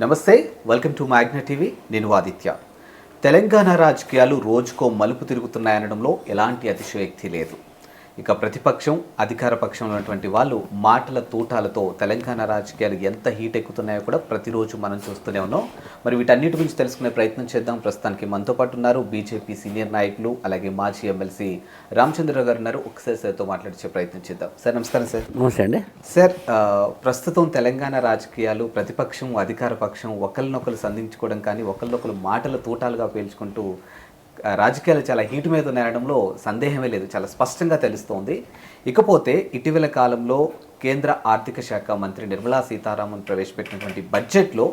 నమస్తే, welcome to Magna TV. నేను ఆదిత్య. తెలంగాణ రాజకీయాలు రోజుకో మలుపు తిరుగుతున్నాయనడంలో ఎలాంటి అతిశయోక్తి లేదు. ఇక ప్రతిపక్షం, అధికార పక్షం ఉన్నటువంటి వాళ్ళు మాటల తూటాలతో తెలంగాణ రాజకీయాలు ఎంత హీట్ ఎక్కుతున్నాయో కూడా ప్రతిరోజు మనం చూస్తూనే ఉన్నాం. మరి వీటన్నిటి గురించి తెలుసుకునే ప్రయత్నం చేద్దాం. ప్రస్తుతానికి మనతో పాటు ఉన్నారు బీజేపీ సీనియర్ నాయకులు, అలాగే మాజీ ఎమ్మెల్సీ రామచంద్రరావు గారు ఉన్నారు. ఒకసారి సార్తో మాట్లాడించే ప్రయత్నం చేద్దాం. సార్ నమస్కారం. సార్ నమస్తే అండి. సార్, ప్రస్తుతం తెలంగాణ రాజకీయాలు ప్రతిపక్షం, అధికార పక్షం ఒకరినొకరు సంధించుకోవడం కానీ, ఒకరినొకరు మాటల తూటాలుగా పేల్చుకుంటూ రాజకీయాలు చాలా హీటు మీద ఉన్నాయడంలో సందేహమే లేదు, చాలా స్పష్టంగా తెలుస్తోంది. ఇకపోతే ఇటీవల కాలంలో కేంద్ర ఆర్థిక శాఖ మంత్రి నిర్మలా సీతారామన్ ప్రవేశపెట్టినటువంటి బడ్జెట్లో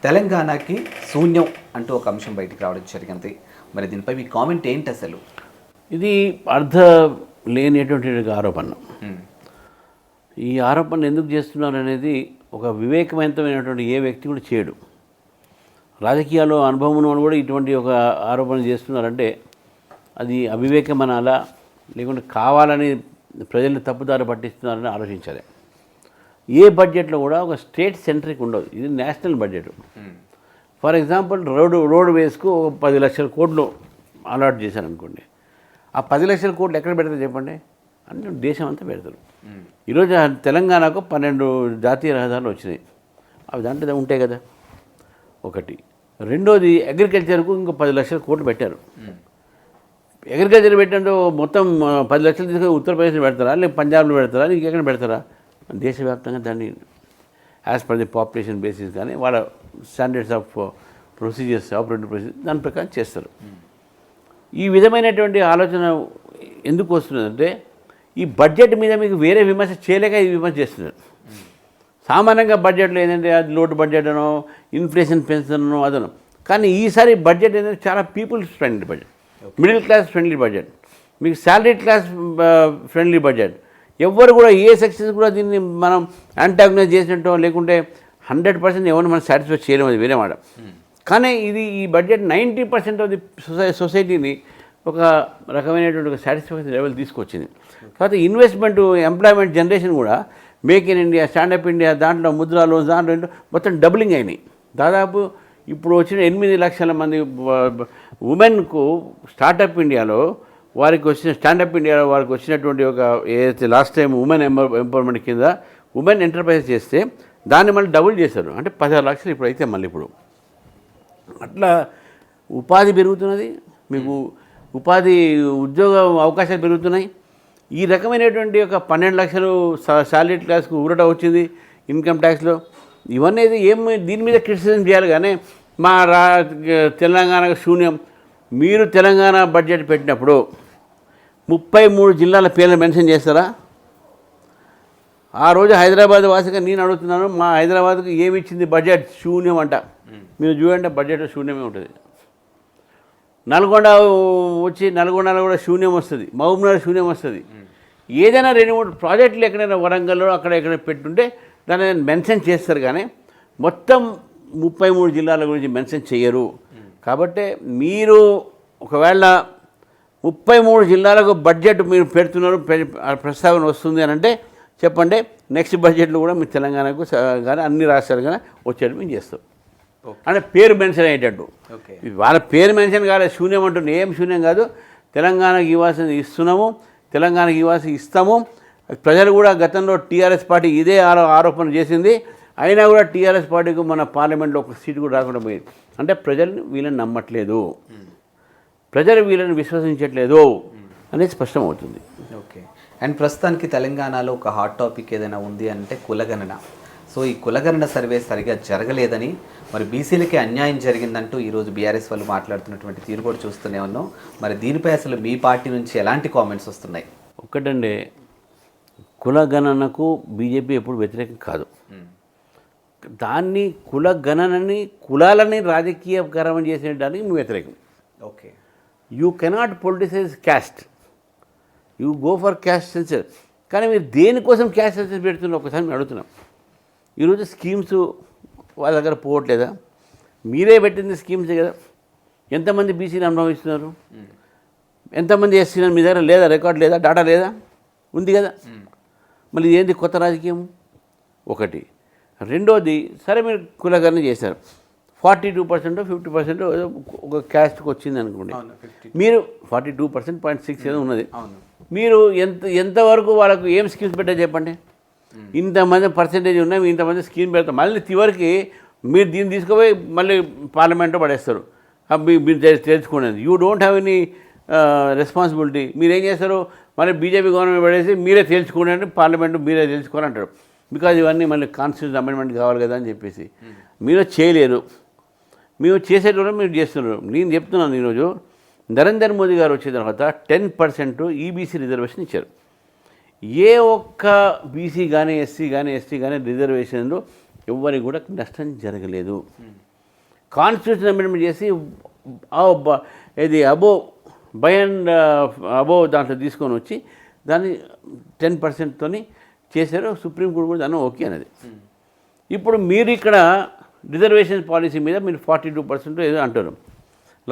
తెలంగాణకి శూన్యం అంటూ ఒక అంశం బయటికి రావడం జరిగింది. మరి దీనిపై మీ కామెంట్ ఏంటి? అసలు ఇది అర్థ లేనిటువంటి ఆరోపణ. ఈ ఆరోపణ ఎందుకు చేస్తున్నారు అనేది ఒక వివేకవంతమైనటువంటి ఏ వ్యక్తి కూడా చేయడు. రాజకీయాల్లో అనుభవం ఉన్న వాళ్ళు కూడా ఇటువంటి ఒక ఆరోపణ చేస్తున్నారంటే అది అవివేకం అనాలా, లేకుంటే కావాలని ప్రజల్ని తప్పుదారి పట్టిస్తున్నారని ఆలోచించాలి. ఏ బడ్జెట్లో కూడా ఒక స్టేట్ సెంట్రిక్ ఉండదు. ఇది national budget. For example road వేస్కు ఒక 10 లక్షల కోట్లు అలాట్ చేశారు అనుకోండి. ఆ 10 లక్షల కోట్లు ఎక్కడ పెడతారు చెప్పండి? అన్ని దేశం అంతా పెడతారు. ఈరోజు తెలంగాణకు 12 జాతీయ రహదారులు వచ్చినాయి. అవి దాంట్లో ఉంటాయి కదా. ఒకటి. రెండోది, అగ్రికల్చర్కు ఇంకో 10 లక్షల కోట్లు పెట్టారు. అగ్రికల్చర్ పెట్టినట్టు మొత్తం 10 లక్షలు తీసుకొని ఉత్తరప్రదేశ్లో పెడతారా, లేకపోతే పంజాబ్లో పెడతారా, ఇంకెక్కడ పెడతారా? దేశవ్యాప్తంగా దాన్ని as per the population basis కానీ వాళ్ళ standards of procedures, operative procedure దాని ప్రకారం చేస్తారు. ఈ విధమైనటువంటి ఆలోచన ఎందుకు వస్తున్నదంటే ఈ బడ్జెట్ మీద మీకు వేరే విమర్శ చేయలేక ఈ విమర్శ చేస్తున్నారు. సామాన్యంగా బడ్జెట్లో ఏంటంటే అది లోటు బడ్జెట్ అనో, ఇన్ఫ్లేషన్ పెన్షన్ అనో అదనో. కానీ ఈసారి బడ్జెట్ ఏంటంటే చాలా peoples friendly budget, middle class friendly budget, మీకు శాలరీ క్లాస్ ఫ్రెండ్లీ బడ్జెట్. ఎవ్వరు కూడా ఏ సెక్షన్స్ కూడా దీన్ని మనం యాంటాగనైజ్ చేసినట్టు లేకుంటే 100% ఎవరిని మనం సాటిస్ఫై చేయలేము, అది వేరే మాట. కానీ ఈ బడ్జెట్ 90% ఆఫ్ ది సొసైటీని ఒక రకమైనటువంటి ఒక సాటిస్ఫాక్షన్ లెవెల్ తీసుకొచ్చింది. తర్వాత ఇన్వెస్ట్మెంట్, ఎంప్లాయ్మెంట్ జనరేషన్ కూడా make in India, stand up India, దాంట్లో ముద్రా లోన్స్, దాంట్లో మొత్తం డబులింగ్ అయినాయి. దాదాపు ఇప్పుడు వచ్చిన 8 లక్షల మంది ఉమెన్కు స్టార్టప్ ఇండియాలో వారికి వచ్చిన స్టాండప్ ఇండియాలో వారికి వచ్చినటువంటి ఒక ఏదైతే లాస్ట్ టైం ఉమెన్ ఎంపవర్మెంట్ కింద ఉమెన్ ఎంటర్ప్రైజ్ చేస్తే దాన్ని మళ్ళీ డబుల్ చేశారు. అంటే 16 లక్షలు ఇప్పుడు అయితే మళ్ళీ ఇప్పుడు అట్లా ఉపాధి పెరుగుతున్నది, మీకు ఉద్యోగ అవకాశాలు పెరుగుతున్నాయి. ఈ రకమైనటువంటి ఒక 12 లక్షలు శాలరీ క్లాస్కు ఊరట వచ్చింది ఇన్కమ్ ట్యాక్స్లో. ఇవన్నీ దీని మీద క్రిటిసిజం చేయాలి. కానీ మా తెలంగాణకు శూన్యం. మీరు తెలంగాణ బడ్జెట్ పెట్టినప్పుడు 33 జిల్లాల పేర్లు మెన్షన్ చేస్తారా? ఆ రోజు హైదరాబాద్ వాసిగా నేను అడుగుతున్నాను, మా హైదరాబాద్కు ఏమి ఇచ్చింది బడ్జెట్? శూన్యం అంట. మీరు చూడండి, బడ్జెట్ శూన్యమే ఉంటుంది. నల్గొండలో కూడా శూన్యం వస్తుంది, మహబూబ్నగర్ శూన్యం వస్తుంది. ఏదైనా 2-3 ప్రాజెక్టులు ఎక్కడైనా వరంగల్లో అక్కడ పెట్టుంటే దాన్ని మెన్షన్ చేస్తారు. కానీ మొత్తం 33 జిల్లాల గురించి మెన్షన్ చేయరు. కాబట్టి మీరు ఒకవేళ 33 జిల్లాలకు బడ్జెట్ మీరు పెడుతున్నారు, ప్రస్తావన వస్తుంది అని అంటే చెప్పండి. నెక్స్ట్ బడ్జెట్లో కూడా మీ తెలంగాణకు కానీ అన్ని రాష్ట్రాలు కానీ వచ్చేట్టు మేము చేస్తాం. అంటే పేరు మెన్షన్ అయ్యేటట్టు. వాళ్ళ పేరు మెన్షన్ కాలేదు, శూన్యం అంటుంది. ఏం శూన్యం కాదు. తెలంగాణకు ఇవ్వాల్సింది ఇస్తున్నాము, తెలంగాణకు ఇవ్వాల్సి ఇస్తాము. ప్రజలు కూడా గతంలో టీఆర్ఎస్ పార్టీ ఇదే ఆరోపణ చేసింది. అయినా కూడా టీఆర్ఎస్ పార్టీకి మన పార్లమెంట్లో ఒక సీటు కూడా రాకుండా పోయింది. అంటే ప్రజల్ని వీళ్ళని నమ్మట్లేదు, ప్రజలు వీళ్ళని విశ్వసించట్లేదు అనేది స్పష్టమవుతుంది. ఓకే. అండ్ ప్రస్తుతానికి తెలంగాణలో ఒక హాట్ టాపిక్ ఏదైనా ఉంది అంటే కులగణన. సో ఈ కులగణన సర్వే సరిగా జరగలేదని, మరి బీసీలకి అన్యాయం జరిగిందంటూ ఈరోజు బీఆర్ఎస్ వాళ్ళు మాట్లాడుతున్నటువంటి తీరు కూడా చూస్తూనే ఉన్నాం. మరి దీనిపై అసలు మీ పార్టీ నుంచి ఎలాంటి కామెంట్స్ వస్తున్నాయి? ఒక్కటండి, కులగణనకు బీజేపీ ఎప్పుడు వ్యతిరేకం కాదు. దాన్ని కులగణనని, కులాలని రాజకీయకరం చేసేయడానికి మేము వ్యతిరేకం. Okay. You cannot politicise caste, you go for caste sensor. కానీ మీరు దేనికోసం క్యాస్ట్ సెన్సర్ పెడుతున్నారు ఒకసారి మేము అడుగుతున్నాం. ఈరోజు స్కీమ్స్ వాళ్ళ దగ్గర పోవట్లేదా? మీరే పెట్టింది స్కీమ్సే కదా. ఎంతమంది బీసీని అనుభవిస్తున్నారు, ఎంతమంది ఎస్సీని మీ దగ్గర లేదా? రికార్డ్ లేదా? డాటా లేదా? ఉంది కదా. మళ్ళీ ఏంది కొత్త రాజకీయం? ఒకటి. రెండోది సరే మీరు కులగణన చేశారు, 42% 50% ఒక క్యాస్ట్కి వచ్చింది అనుకోండి, మీరు 42%.6 ఏదో ఉన్నది, మీరు ఎంతవరకు వాళ్ళకు ఏం స్కీమ్స్ పెట్టా చెప్పండి. ఇంతమంది పర్సెంటేజ్ ఉన్నాయి, ఇంతమంది స్కీమ్ పెడతారు, మళ్ళీ చివరికి మీరు దీన్ని తీసుకుపోయి మళ్ళీ పార్లమెంట్లో పడేస్తారు. మీరు తెలుసుకోండి, you don't have any responsibility. మీరు ఏం చేస్తారు, మళ్ళీ బీజేపీ గవర్నమెంట్ పడేసి మీరే తేల్చుకోండి అంటే పార్లమెంట్ మీరే తెలుసుకోని అంటారు. బికాజ్ ఇవన్నీ మళ్ళీ కాన్స్టిట్యూషన్ అమెండ్మెంట్ కావాలి కదా అని చెప్పేసి మీరు చేయలేరు. మేము చేసేటప్పుడు మీరు చేస్తున్నారు. నేను చెప్తున్నాను, ఈరోజు నరేంద్ర మోదీ గారు వచ్చిన తర్వాత 10% ఈబీసీ రిజర్వేషన్ ఇచ్చారు. ఏ ఒక్క బీసీ కానీ ఎస్సీ కానీ ఎస్టీ కానీ రిజర్వేషన్లో ఎవరికి కూడా నష్టం జరగలేదు. కాన్స్టిట్యూషన్ అమెండ్మెంట్ చేసి ఇది బై అండ్ అబోవ్ దాంట్లో తీసుకొని వచ్చి దాన్ని 10%తో చేశారు. సుప్రీంకోర్టు కూడా దాన్ని ఓకే అనేది. ఇప్పుడు మీరు ఇక్కడ రిజర్వేషన్ పాలసీ మీద మీరు 42% ఏదో అంటారు.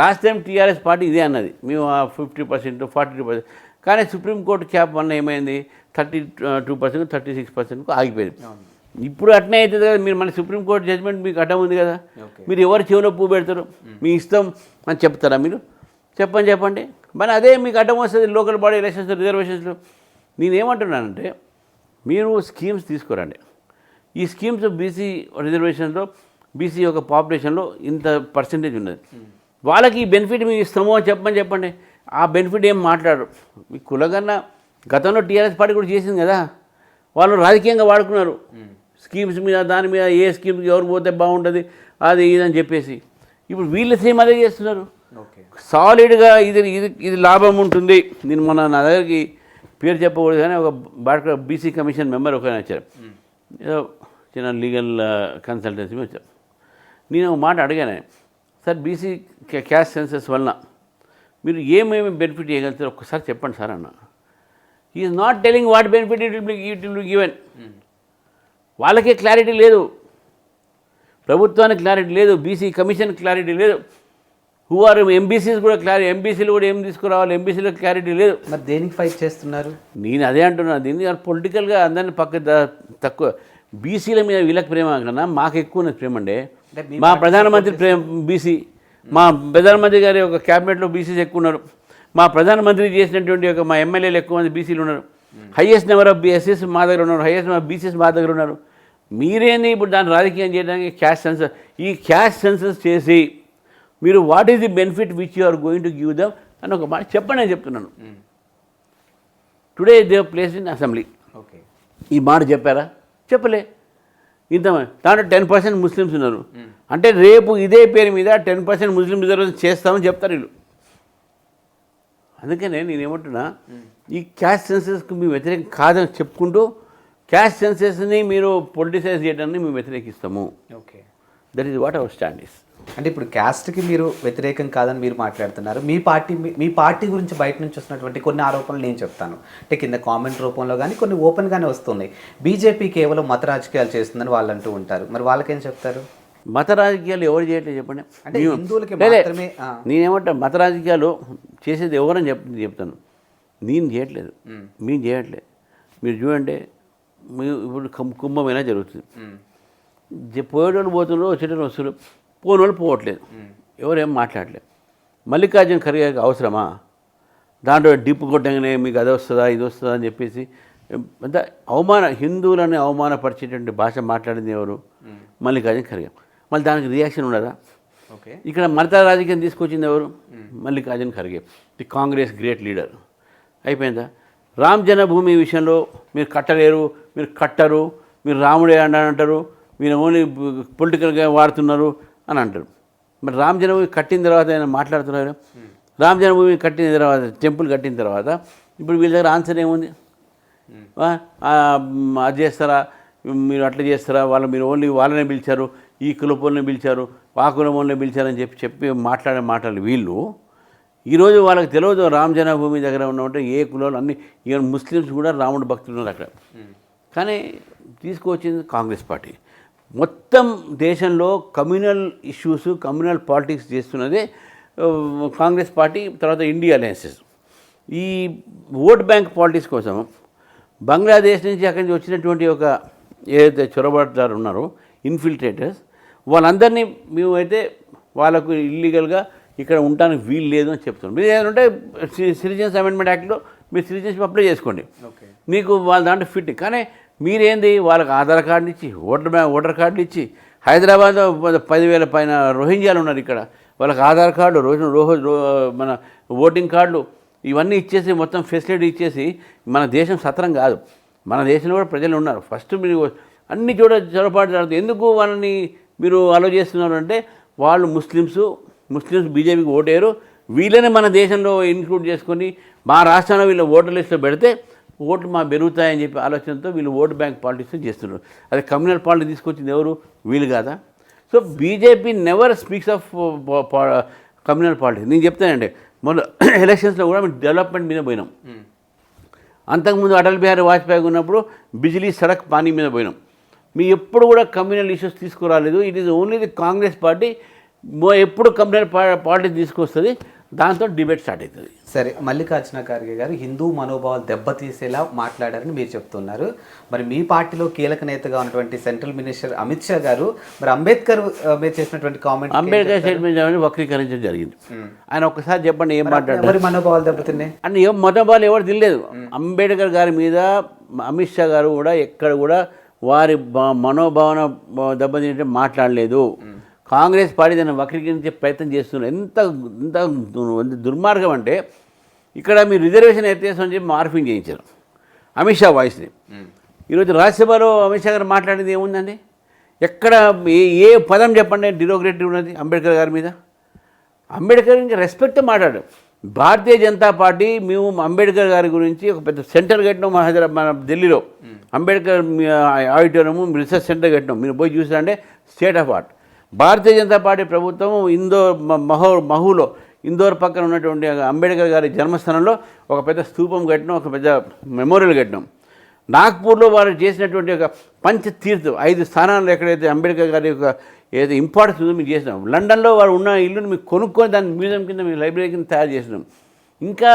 లాస్ట్ టైం టీఆర్ఎస్ పార్టీ ఇదే అన్నది, మేము 50% 42%, కానీ సుప్రీంకోర్టు క్యాప్ వల్ల ఏమైంది 32% 36%కు ఆగిపోయింది. ఇప్పుడు అట్నే అవుతుంది కదా. మీరు మన సుప్రీంకోర్టు జడ్జ్మెంట్ మీకు అడ్డం ఉంది కదా, మీరు ఎవరు చెవిలో పువ్వు పెడతారు, మీ ఇష్టం అని చెప్తారా? మీరు చెప్పండి. మరి అదే మీకు అడ్డం వస్తుంది లోకల్ బాడీ ఎలక్షన్స్ రిజర్వేషన్స్లో. నేనేమంటున్నానంటే మీరు స్కీమ్స్ తీసుకురండి. ఈ స్కీమ్స్ బీసీ రిజర్వేషన్లో బీసీ యొక్క పాపులేషన్లో ఇంత పర్సెంటేజ్ ఉన్నది, వాళ్ళకి ఈ బెనిఫిట్ మీకు ఇస్తామో అని చెప్పండి. ఆ బెనిఫిట్ ఏం మాట్లాడరు. మీ కులగన్న గతంలో టీఆర్ఎస్ పార్టీ కూడా చేసింది కదా, వాళ్ళు రాజకీయంగా వాడుకున్నారు స్కీమ్స్ మీద, దాని మీద ఏ స్కీమ్కి ఎవరు పోతే బాగుంటుంది అది ఇదని చెప్పేసి. ఇప్పుడు వీళ్ళు సేమ్ అదే చేస్తున్నారు. సాలిడ్గా ఇది లాభం ఉంటుంది. నేను మొన్న నా దగ్గరికి పేరు చెప్పకూడదు కానీ ఒక బీసీ కమిషన్ మెంబర్ ఒక వచ్చారు, ఏదో చిన్న లీగల్ కన్సల్టెన్సీ వచ్చారు. నేను ఒక మాట అడిగాను, సార్ బీసీ క్యాస్ట్ సెన్సస్ వలన మీరు ఏమేమి బెనిఫిట్ చేయగలుగుతారు ఒక్కసారి చెప్పండి సార్ అన్న. Is not telling what benefit it will be given. వాళ్ళకే క్లారిటీ లేదు, ప్రభుత్వానికి క్లారిటీ లేదు, బీసీ కమిషన్ క్లారిటీ లేదు, హూ ఆర్ ఎంబీసీస్ కూడా ఎంబీసీలు కూడా ఏం తీసుకురావాలి, ఎంబీసీలో క్లారిటీ లేదు. మరి దేనికి ఫైట్ చేస్తున్నారు? నేను అదే అంటున్నాను, దీన్ని పొలిటికల్గా అందరినీ తక్కువ బీసీల మీద వీళ్ళకి ప్రేమ కన్నా మాకు ఎక్కువ ఉన్నది ప్రేమ అండి. మా ప్రధానమంత్రి బీసీ, మా ప్రధానమంత్రి గారి ఒక క్యాబినెట్లో బీసీస్ ఎక్కువ ఉన్నారు, మా ప్రధానమంత్రి చేసినటువంటి ఒక మా ఎమ్మెల్యేలు ఎక్కువ మంది బీసీలు ఉన్నారు, హైయెస్ట్ నెంబర్ ఆఫ్ ఎస్సీస్ మా దగ్గర ఉన్నారు, హైయెస్ట్ నెంబర్ బీసీస్ మా దగ్గర ఉన్నారు. మీరేంది ఇప్పుడు దాన్ని రాజకీయం చేయడానికి క్యాస్ట్ సెన్సస్, ఈ క్యాస్ట్ సెన్సస్ చేసి మీరు what is the benefit which you are going to give them అని ఒక మాట చెప్పండి అని చెప్తున్నాను. Today they place in assembly. Okay, ఈ మాట చెప్పారా? చెప్పలే. ఇంతమంది దాంట్లో 10% ముస్లిమ్స్ ఉన్నారు అంటే రేపు ఇదే పేరు మీద 10% ముస్లిం రిజర్వేషన్ చేస్తామని చెప్తారు వీళ్ళు. అందుకనే నేనేమంటున్నా, ఈ క్యాస్ట్ సెన్సెస్కి మేము వ్యతిరేకం కాదని చెప్పుకుంటూ క్యాస్ట్ సెన్సెస్ని మీరు పొలిటిసైజ్ చేయడాన్ని మేము వ్యతిరేకిస్తాము. Okay, that is what our stand is. అంటే ఇప్పుడు క్యాస్ట్కి మీరు వ్యతిరేకం కాదని మీరు మాట్లాడుతున్నారు. మీ పార్టీ గురించి బయట నుంచి వస్తున్నటువంటి కొన్ని ఆరోపణలు నేను చెప్తాను. అంటే కింద కామెంట్ రూపంలో కానీ కొన్ని ఓపెన్గానే వస్తున్నాయి. బీజేపీ కేవలం మత రాజకీయాలు చేస్తుందని వాళ్ళు అంటూ ఉంటారు. మరి వాళ్ళకేం చెప్తారు? మత రాజకీయాలు ఎవరు చేయట్లేదు చెప్పండి. అంటే హిందువులకి మాత్రమే. నేనేమంటా, మత రాజకీయాలు చేసేది ఎవరని చెప్తాను. నేను చేయట్లేదు, మేము చేయట్లేదు. మీరు చూడండి, ఇప్పుడు కుంభమైనా జరుగుతుంది, పోయేటోళ్ళు పోతున్నారు, వచ్చేటోళ్ళు వస్తున్నారు, పోని వాళ్ళు పోవట్లేదు, ఎవరేం మాట్లాడలేదు. మల్లికార్జున ఖర్గేకి అవసరమా? దాంట్లో డిప్పు కొట్టగానే మీకు అది వస్తుందా ఇది వస్తుందా అని చెప్పేసి అంత హిందువులని అవమానపరిచేటువంటి భాష మాట్లాడింది ఎవరు? మల్లికార్జున ఖర్గే. మళ్ళీ దానికి రియాక్షన్ ఉండదా? ఓకే, ఇక్కడ మత రాజకీయం తీసుకొచ్చింది ఎవరు? Mallikarjuna Kharge, the Congress great leader. అయిపోయిందా? రామ్ జన్మభూమి విషయంలో మీరు కట్టలేరు, మీరు కట్టరు, మీరు రాముడే అంటారు, మీరు ఓన్లీ పొలిటికల్గా వాడుతున్నారు అని అంటారు. మరి రామ్ జన్మభూమి కట్టిన తర్వాత ఆయన మాట్లాడుతున్నారు. రామ్ జన్మభూమి కట్టిన తర్వాత, టెంపుల్ కట్టిన తర్వాత ఇప్పుడు వీళ్ళ దగ్గర ఆన్సర్ ఏముంది? అది చేస్తారా, మీరు అట్లా చేస్తారా, మీరు ఓన్లీ వాళ్ళనే పిలిచారు, ఈ కులపోళ్ళని పిలిచారు, ఆ కులపోళ్ళని పిలిచారని చెప్పి మాట్లాడే మాటలు వీళ్ళు. ఈరోజు వాళ్ళకి తెలియదు రామ్ జన్మభూమి దగ్గర ఉన్నటువంటి ఏ కులాలు అన్ని, ఈవెన్ ముస్లిమ్స్ కూడా రాముడు భక్తులు ఉన్నారు అక్కడ. కానీ తీసుకువచ్చింది కాంగ్రెస్ పార్టీ. మొత్తం దేశంలో కమ్యూనల్ ఇష్యూస్, కమ్యూనల్ పాలిటిక్స్ చేస్తున్నదే కాంగ్రెస్ పార్టీ. తర్వాత ఇండియా అలయన్సెస్ ఈ ఓట్ బ్యాంక్ పాలిటిక్స్ కోసం బంగ్లాదేశ్ నుంచి అక్కడి నుంచి వచ్చినటువంటి ఒక ఏదైతే చొరబాటుదారు ఉన్నారో ఇన్ఫిల్ట్రేటర్స్ వాళ్ళందరినీ మేమైతే వాళ్ళకు ఇల్లీగల్గా ఇక్కడ ఉండడానికి వీలు లేదు అని చెప్తున్నాం. మీరు ఏదంటే సిటిజన్స్ అమెండ్మెంట్ యాక్ట్లో మీరు సిటిజన్షిప్ అప్లై చేసుకోండి, మీకు వాళ్ళ దాంట్లో ఫిట్. కానీ మీరేంది వాళ్ళకి ఆధార్ కార్డులు ఇచ్చి ఓటర్ కార్డులు ఇచ్చి హైదరాబాద్లో 10,000 పైన రోహింగ్యాలు ఉన్నారు ఇక్కడ, వాళ్ళకి ఆధార్ కార్డు మన ఓటింగ్ కార్డులు ఇవన్నీ ఇచ్చేసి మొత్తం ఫెసిలిటీ ఇచ్చేసి మన దేశం సత్రం కాదు. మన దేశంలో కూడా ప్రజలు ఉన్నారు. ఫస్ట్ మీరు అన్ని చొరపాటు జరుగుతుంది. ఎందుకు వాళ్ళని మీరు అలో చేస్తున్నారు అంటే వాళ్ళు ముస్లిమ్స్ బీజేపీకి ఓటేరు, వీళ్ళని మన దేశంలో ఇన్క్లూడ్ చేసుకొని మా రాష్ట్రంలో వీళ్ళ ఓటర్ లిస్ట్లో పెడితే ఓట్లు మా పెరుగుతాయని చెప్పి ఆలోచనతో వీళ్ళు ఓటు బ్యాంక్ పాలిటిక్స్ చేస్తున్నారు. అదే కమ్యూనల్ పాలిటిక్స్ తీసుకొచ్చింది ఎవరు? వీళ్ళు కాదా? So BJP never speaks of communal politics. నేను చెప్తానండి, మొన్న ఎలక్షన్స్లో కూడా మేము డెవలప్మెంట్ మీద పోయినాం. అంతకుముందు అటల్ బిహారీ వాజ్పేయి ఉన్నప్పుడు బిజిలీ సడక్ పానీ మీద పోయినాం. మీ ఎప్పుడు కూడా కమ్యూనల్ ఇష్యూస్ తీసుకురాలేదు. It is only the Congress party ఎప్పుడు కమ్యూనల్ పార్టీ తీసుకొస్తుంది, దాంతో డిబేట్ స్టార్ట్ అవుతుంది. సరే, మల్లికార్జున ఖార్గే గారు హిందూ మనోభావాలు దెబ్బతీసేలా మాట్లాడారని మీరు చెప్తున్నారు. మరి మీ పార్టీలో కీలక నేతగా ఉన్నటువంటి సెంట్రల్ మినిస్టర్ అమిత్ షా గారు మరి అంబేద్కర్ మీద చేసినటువంటి కామెంట్, అంబేద్కర్ స్టేట్మెంట్ వక్రీకరించడం జరిగింది. ఆయన ఒక్కసారి చెప్పండి ఏం మాట్లాడారు? మరి మనోభావాలు దెబ్బతిన్నాయి అంటే ఏం మనోభావాలు ఎవరు తినలేదు. అంబేద్కర్ గారి మీద అమిత్ షా గారు కూడా ఎక్కడ కూడా వారి మనోభావన దెబ్బతింటే మాట్లాడలేదు. కాంగ్రెస్ పార్టీ దాన్ని వక్రీకరించే ప్రయత్నం చేస్తున్నారు. ఎంత దుర్మార్గం అంటే ఇక్కడ మీరు రిజర్వేషన్ ఎత్తేసని చెప్పి మార్ఫింగ్ చేయించారు అమిత్ షా వాయిస్ని. ఈరోజు రాజ్యసభలో అమిత్ షా గారు మాట్లాడేది ఏముందండి? ఎక్కడ ఏ పదం చెప్పండి డిరోగ్రేటివ్ ఉన్నది అంబేద్కర్ గారి మీద? అంబేద్కర్ ఇంకా రెస్పెక్ట్ మాట్లాడు. భారతీయ జనతా పార్టీ మేము అంబేద్కర్ గారి గురించి ఒక పెద్ద సెంటర్ కట్టినాం మన ఢిల్లీలో. అంబేద్కర్ ఆడిటోరియం రీసెర్చ్ సెంటర్ కట్టినాం. మీరు పోయి చూసారంటే state of art. Bharatiya Janata party ప్రభుత్వం మహూలో ఇందోర్ పక్కన ఉన్నటువంటి అంబేద్కర్ గారి జన్మస్థానంలో ఒక పెద్ద స్తూపం కట్టినాం, ఒక పెద్ద మెమోరియల్ కట్టినాం. నాగ్పూర్లో వారు చేసినటువంటి ఒక పంచతీర్థం 5 స్థానాలు ఎక్కడైతే అంబేద్కర్ గారి యొక్క ఏదైతే ఇంపార్టెన్స్ ఉందో మీకు చేసినాం. లండన్లో వారు ఉన్న ఇల్లుని మీకు కొనుక్కొని దాన్ని మ్యూజియం కింద మీ లైబ్రరీ కింద తయారు చేసినాం. ఇంకా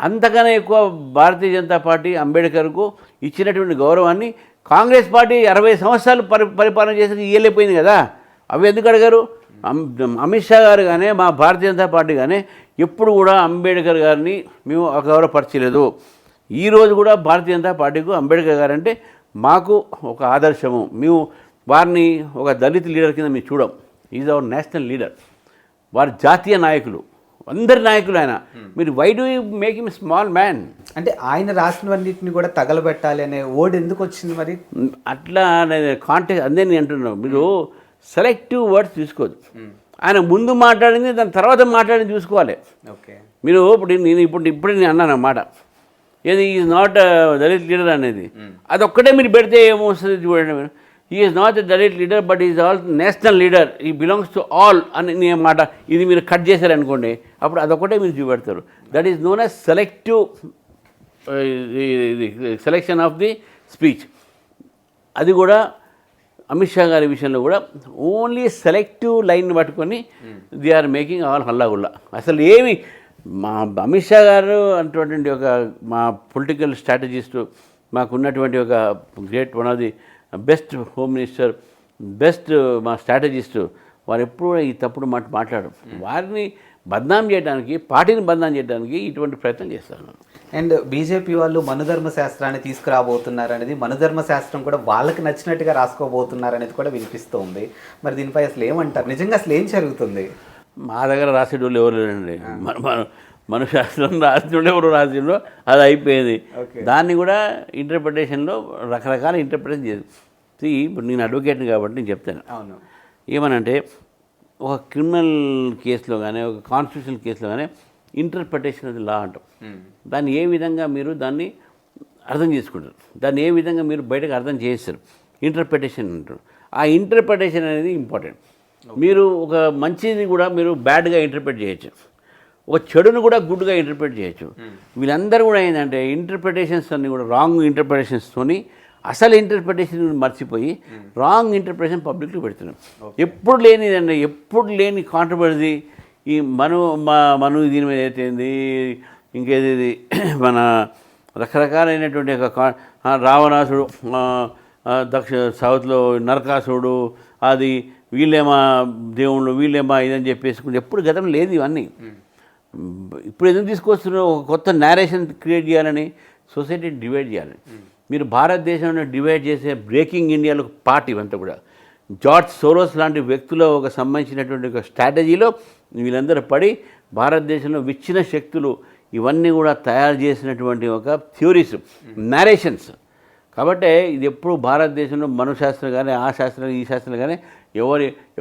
అంతకన్నా ఎక్కువ భారతీయ జనతా పార్టీ అంబేద్కర్కు ఇచ్చినటువంటి గౌరవాన్ని కాంగ్రెస్ పార్టీ 60 సంవత్సరాలు పరిపాలన చేసి ఇయ్యలేకపోయింది కదా. అవి ఎందుకు అడిగారు? అమిత్ షా గారు కానీ మా భారతీయ జనతా పార్టీ కానీ ఎప్పుడు కూడా అంబేద్కర్ గారిని మేము అగౌరవపరచలేదు. ఈరోజు కూడా భారతీయ జనతా పార్టీకు అంబేద్కర్ గారు అంటే మాకు ఒక ఆదర్శము. మేము వారిని ఒక దళిత లీడర్ కింద మేము చూడం. Is our national leader. వారి జాతీయ నాయకులు, అందరి నాయకులు ఆయన. మీరు why do you make him small man? అంటే ఆయన రాసినవన్నింటిని కూడా తగలబెట్టాలి అనే వర్డ్ ఎందుకు వచ్చింది మరి? అట్లా కాంటెక్స్ట్ అందే నేను అంటున్నాను. మీరు సెలెక్టివ్ వర్డ్స్ తీసుకోవద్దు. ఆయన ముందు మాట్లాడింది దాని తర్వాత మాట్లాడింది చూసుకోవాలి. ఓకే, మీరు ఇప్పుడు నేను అన్నాను అన్నమాట, ఏది ఈజ్ నాట్ దళిత్ లీడర్ అనేది. అదొక్కటే మీరు పెడితే ఏమొస్తుంది చూడండి. మీరు is not a Dalit leader but is all national leader, ఈ బిలాంగ్స్ టు ఆల్ అని నేను మాట ఇది మీరు కట్ చేశారనుకోండి, అప్పుడు అదొక్కటే మీరు చూపెడతారు. That is known as selection of the speech. అది కూడా అమిత్ షా గారి విషయంలో కూడా ఓన్లీ సెలెక్టివ్ లైన్ పట్టుకొని దే ఆర్ మేకింగ్ ఆల్ హల్లాగుల్లా. అసలు ఏమి మా అమిత్ షా గారు అటువంటి ఒక మా పొలిటికల్ స్ట్రాటజిస్టు, మాకున్నటువంటి ఒక great one of the best home minister, best మా స్ట్రాటజిస్టు, వారు ఎప్పుడు ఈ తప్పుడు మాట్లాడరు. వారిని బద్నాం చేయడానికి, పార్టీని బద్నాం చేయడానికి ఇటువంటి ప్రయత్నం చేస్తారు. అండ్ బీజేపీ వాళ్ళు మనుధర్మ శాస్త్రాన్ని తీసుకురాబోతున్నారు అనేది, మనుధర్మ శాస్త్రం కూడా వాళ్ళకి నచ్చినట్టుగా రాసుకోబోతున్నారు అనేది కూడా వినిపిస్తుంది. మరి దీనిపై అసలు ఏమంటారు? నిజంగా అసలు ఏం జరుగుతుంది? మా దగ్గర రాసేటోళ్ళు ఎవరు లేరండి. మన శాస్త్రం రాసేటోళ్ళు ఎవరు రాసేటో అది అయిపోయింది. దాన్ని కూడా ఇంటర్ప్రిటేషన్లో రకరకాల ఇంటర్ప్రిటేషన్ చేసి, ఇప్పుడు నేను అడ్వకేట్ని కాబట్టి నేను చెప్తాను. అవును, ఏమనంటే ఒక క్రిమినల్ కేసులో కానీ ఒక కాన్స్టిట్యూషనల్ కేసులో కానీ ఇంటర్ప్రిటేషన్ అది లా అంటాం. దాన్ని ఏ విధంగా మీరు దాన్ని అర్థం చేసుకుంటారు, దాన్ని ఏ విధంగా మీరు బయటకు అర్థం చేస్తారు, ఇంటర్ప్రిటేషన్ అంటారు. ఆ ఇంటర్ప్రిటేషన్ అనేది ఇంపార్టెంట్. మీరు ఒక మంచిని కూడా మీరు బ్యాడ్గా ఇంటర్ప్రిట్ చేయొచ్చు, ఒక చెడును కూడా గుడ్గా ఇంటర్ప్రిట్ చేయొచ్చు. వీళ్ళందరూ కూడా ఏంటంటే ఇంటర్ప్రిటేషన్స్ అన్నీ కూడా రాంగ్ ఇంటర్ప్రిటేషన్స్తోని అసలు ఇంటర్ప్రిటేషన్ మర్చిపోయి రాంగ్ ఇంటర్ప్రిటేషన్ పబ్లిక్లో పెడుతున్నాం. ఎప్పుడు లేనిదండి, ఎప్పుడు లేని కాంట్రవర్సీ ఈ మను దీని మీద అయితేంది, ఇంకేది మన రకరకాలైనటువంటి ఒక రావణాసుడు సౌత్లో నరకాసుడు, అది వీళ్ళేమా దేవుళ్ళు, వీళ్ళేమా ఇదని చెప్పేసుకుంటే ఎప్పుడు గతం లేదు ఇవన్నీ. ఇప్పుడు ఎందుకు తీసుకొస్తున్నారు? ఒక కొత్త నేరేషన్ క్రియేట్ చేయాలని, సొసైటీని డివైడ్ చేయాలని. మీరు భారతదేశంలో డివైడ్ చేసే బ్రేకింగ్ ఇండియాలో పార్ట్ ఇవంతా కూడా జార్జ్ సోరోస్ లాంటి వ్యక్తుల ఒక సంబంధించినటువంటి ఒక స్ట్రాటజీలో వీళ్ళందరూ పడి భారతదేశంలో విచ్ఛిన్న శక్తులు ఇవన్నీ కూడా తయారు చేసినటువంటి ఒక థియోరీస్, నేరేషన్స్. కాబట్టి ఇది ఎప్పుడు భారతదేశంలో మనశాస్త్రం కానీ, ఆ శాస్త్రం ఈ శాస్త్రం కానీ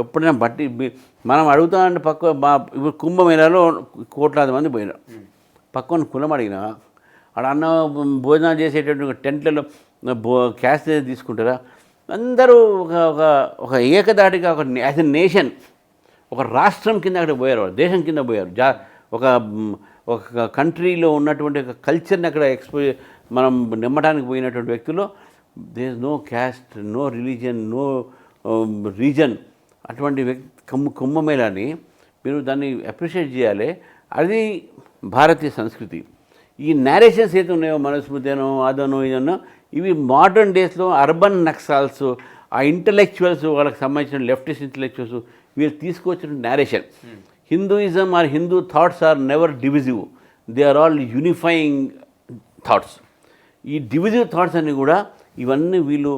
ఎప్పుడైనా బట్టి మనం అడుగుతామంటే ఇప్పుడు కుంభమేళాలో కోట్లాది మంది పోయినారు. పక్కన కులం అడిగినా ఆడ అన్న భోజనాలు చేసేటటువంటి టెంట్లలో క్యాష్ తీసుకుంటారా? అందరూ ఒక ఏకదాటిగా యాజ్ ఎ నేషన్, ఒక రాష్ట్రం కింద అక్కడ పోయారు, దేశం కింద పోయారు. ఒక కంట్రీలో ఉన్నటువంటి ఒక కల్చర్ని అక్కడ మనం నిమ్మడానికి పోయినటువంటి వ్యక్తులు, there is no caste, no religion, no region. అటువంటి కుంభమేళాని మీరు దాన్ని అప్రిషియేట్ చేయాలి. అది భారతీయ సంస్కృతి. ఈ నేరేషన్స్ ఏదో ఉన్నాయో, మనుస్మృతినో అదనో ఇదనో, ఇవి మోడర్న్ డేస్లో అర్బన్ నక్సల్స్, ఆ ఇంటలెక్చువల్స్, వాళ్ళకి సంబంధించిన లెఫ్టిస్ట్ ఇంటలెక్చువల్స్ వీళ్ళు తీసుకొచ్చిన narration. Hinduism or Hindu thoughts are never divisive, they are all unifying thoughts. ఈ డివిజివ్ థాట్స్ అన్నీ కూడా ఇవన్నీ వీళ్ళు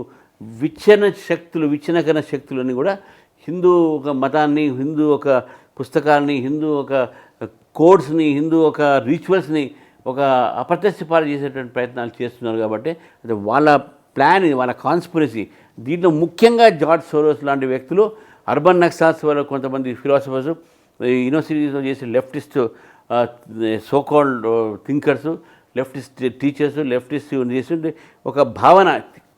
విచ్ఛిన్నకరణ శక్తులని కూడా హిందూ ఒక మతాన్ని, హిందూ ఒక పుస్తకాలని, హిందూ ఒక కోడ్స్ని, హిందూ ఒక రిచువల్స్ని ఒక అప్రత్యక్షపాలు చేసేటువంటి ప్రయత్నాలు చేస్తున్నారు. కాబట్టి అది వాళ్ళ ప్లాన్, వాళ్ళ కాన్స్పిరసీ. దీంట్లో ముఖ్యంగా జార్జ్ సోరోస్ లాంటి వ్యక్తులు, అర్బన్ నక్సల్స్ వల్ల కొంతమంది ఫిలాసఫర్స్, యూనివర్సిటీస్లో చేసే leftist so called thinkers, leftist teachers, leftist చేసే ఒక భావన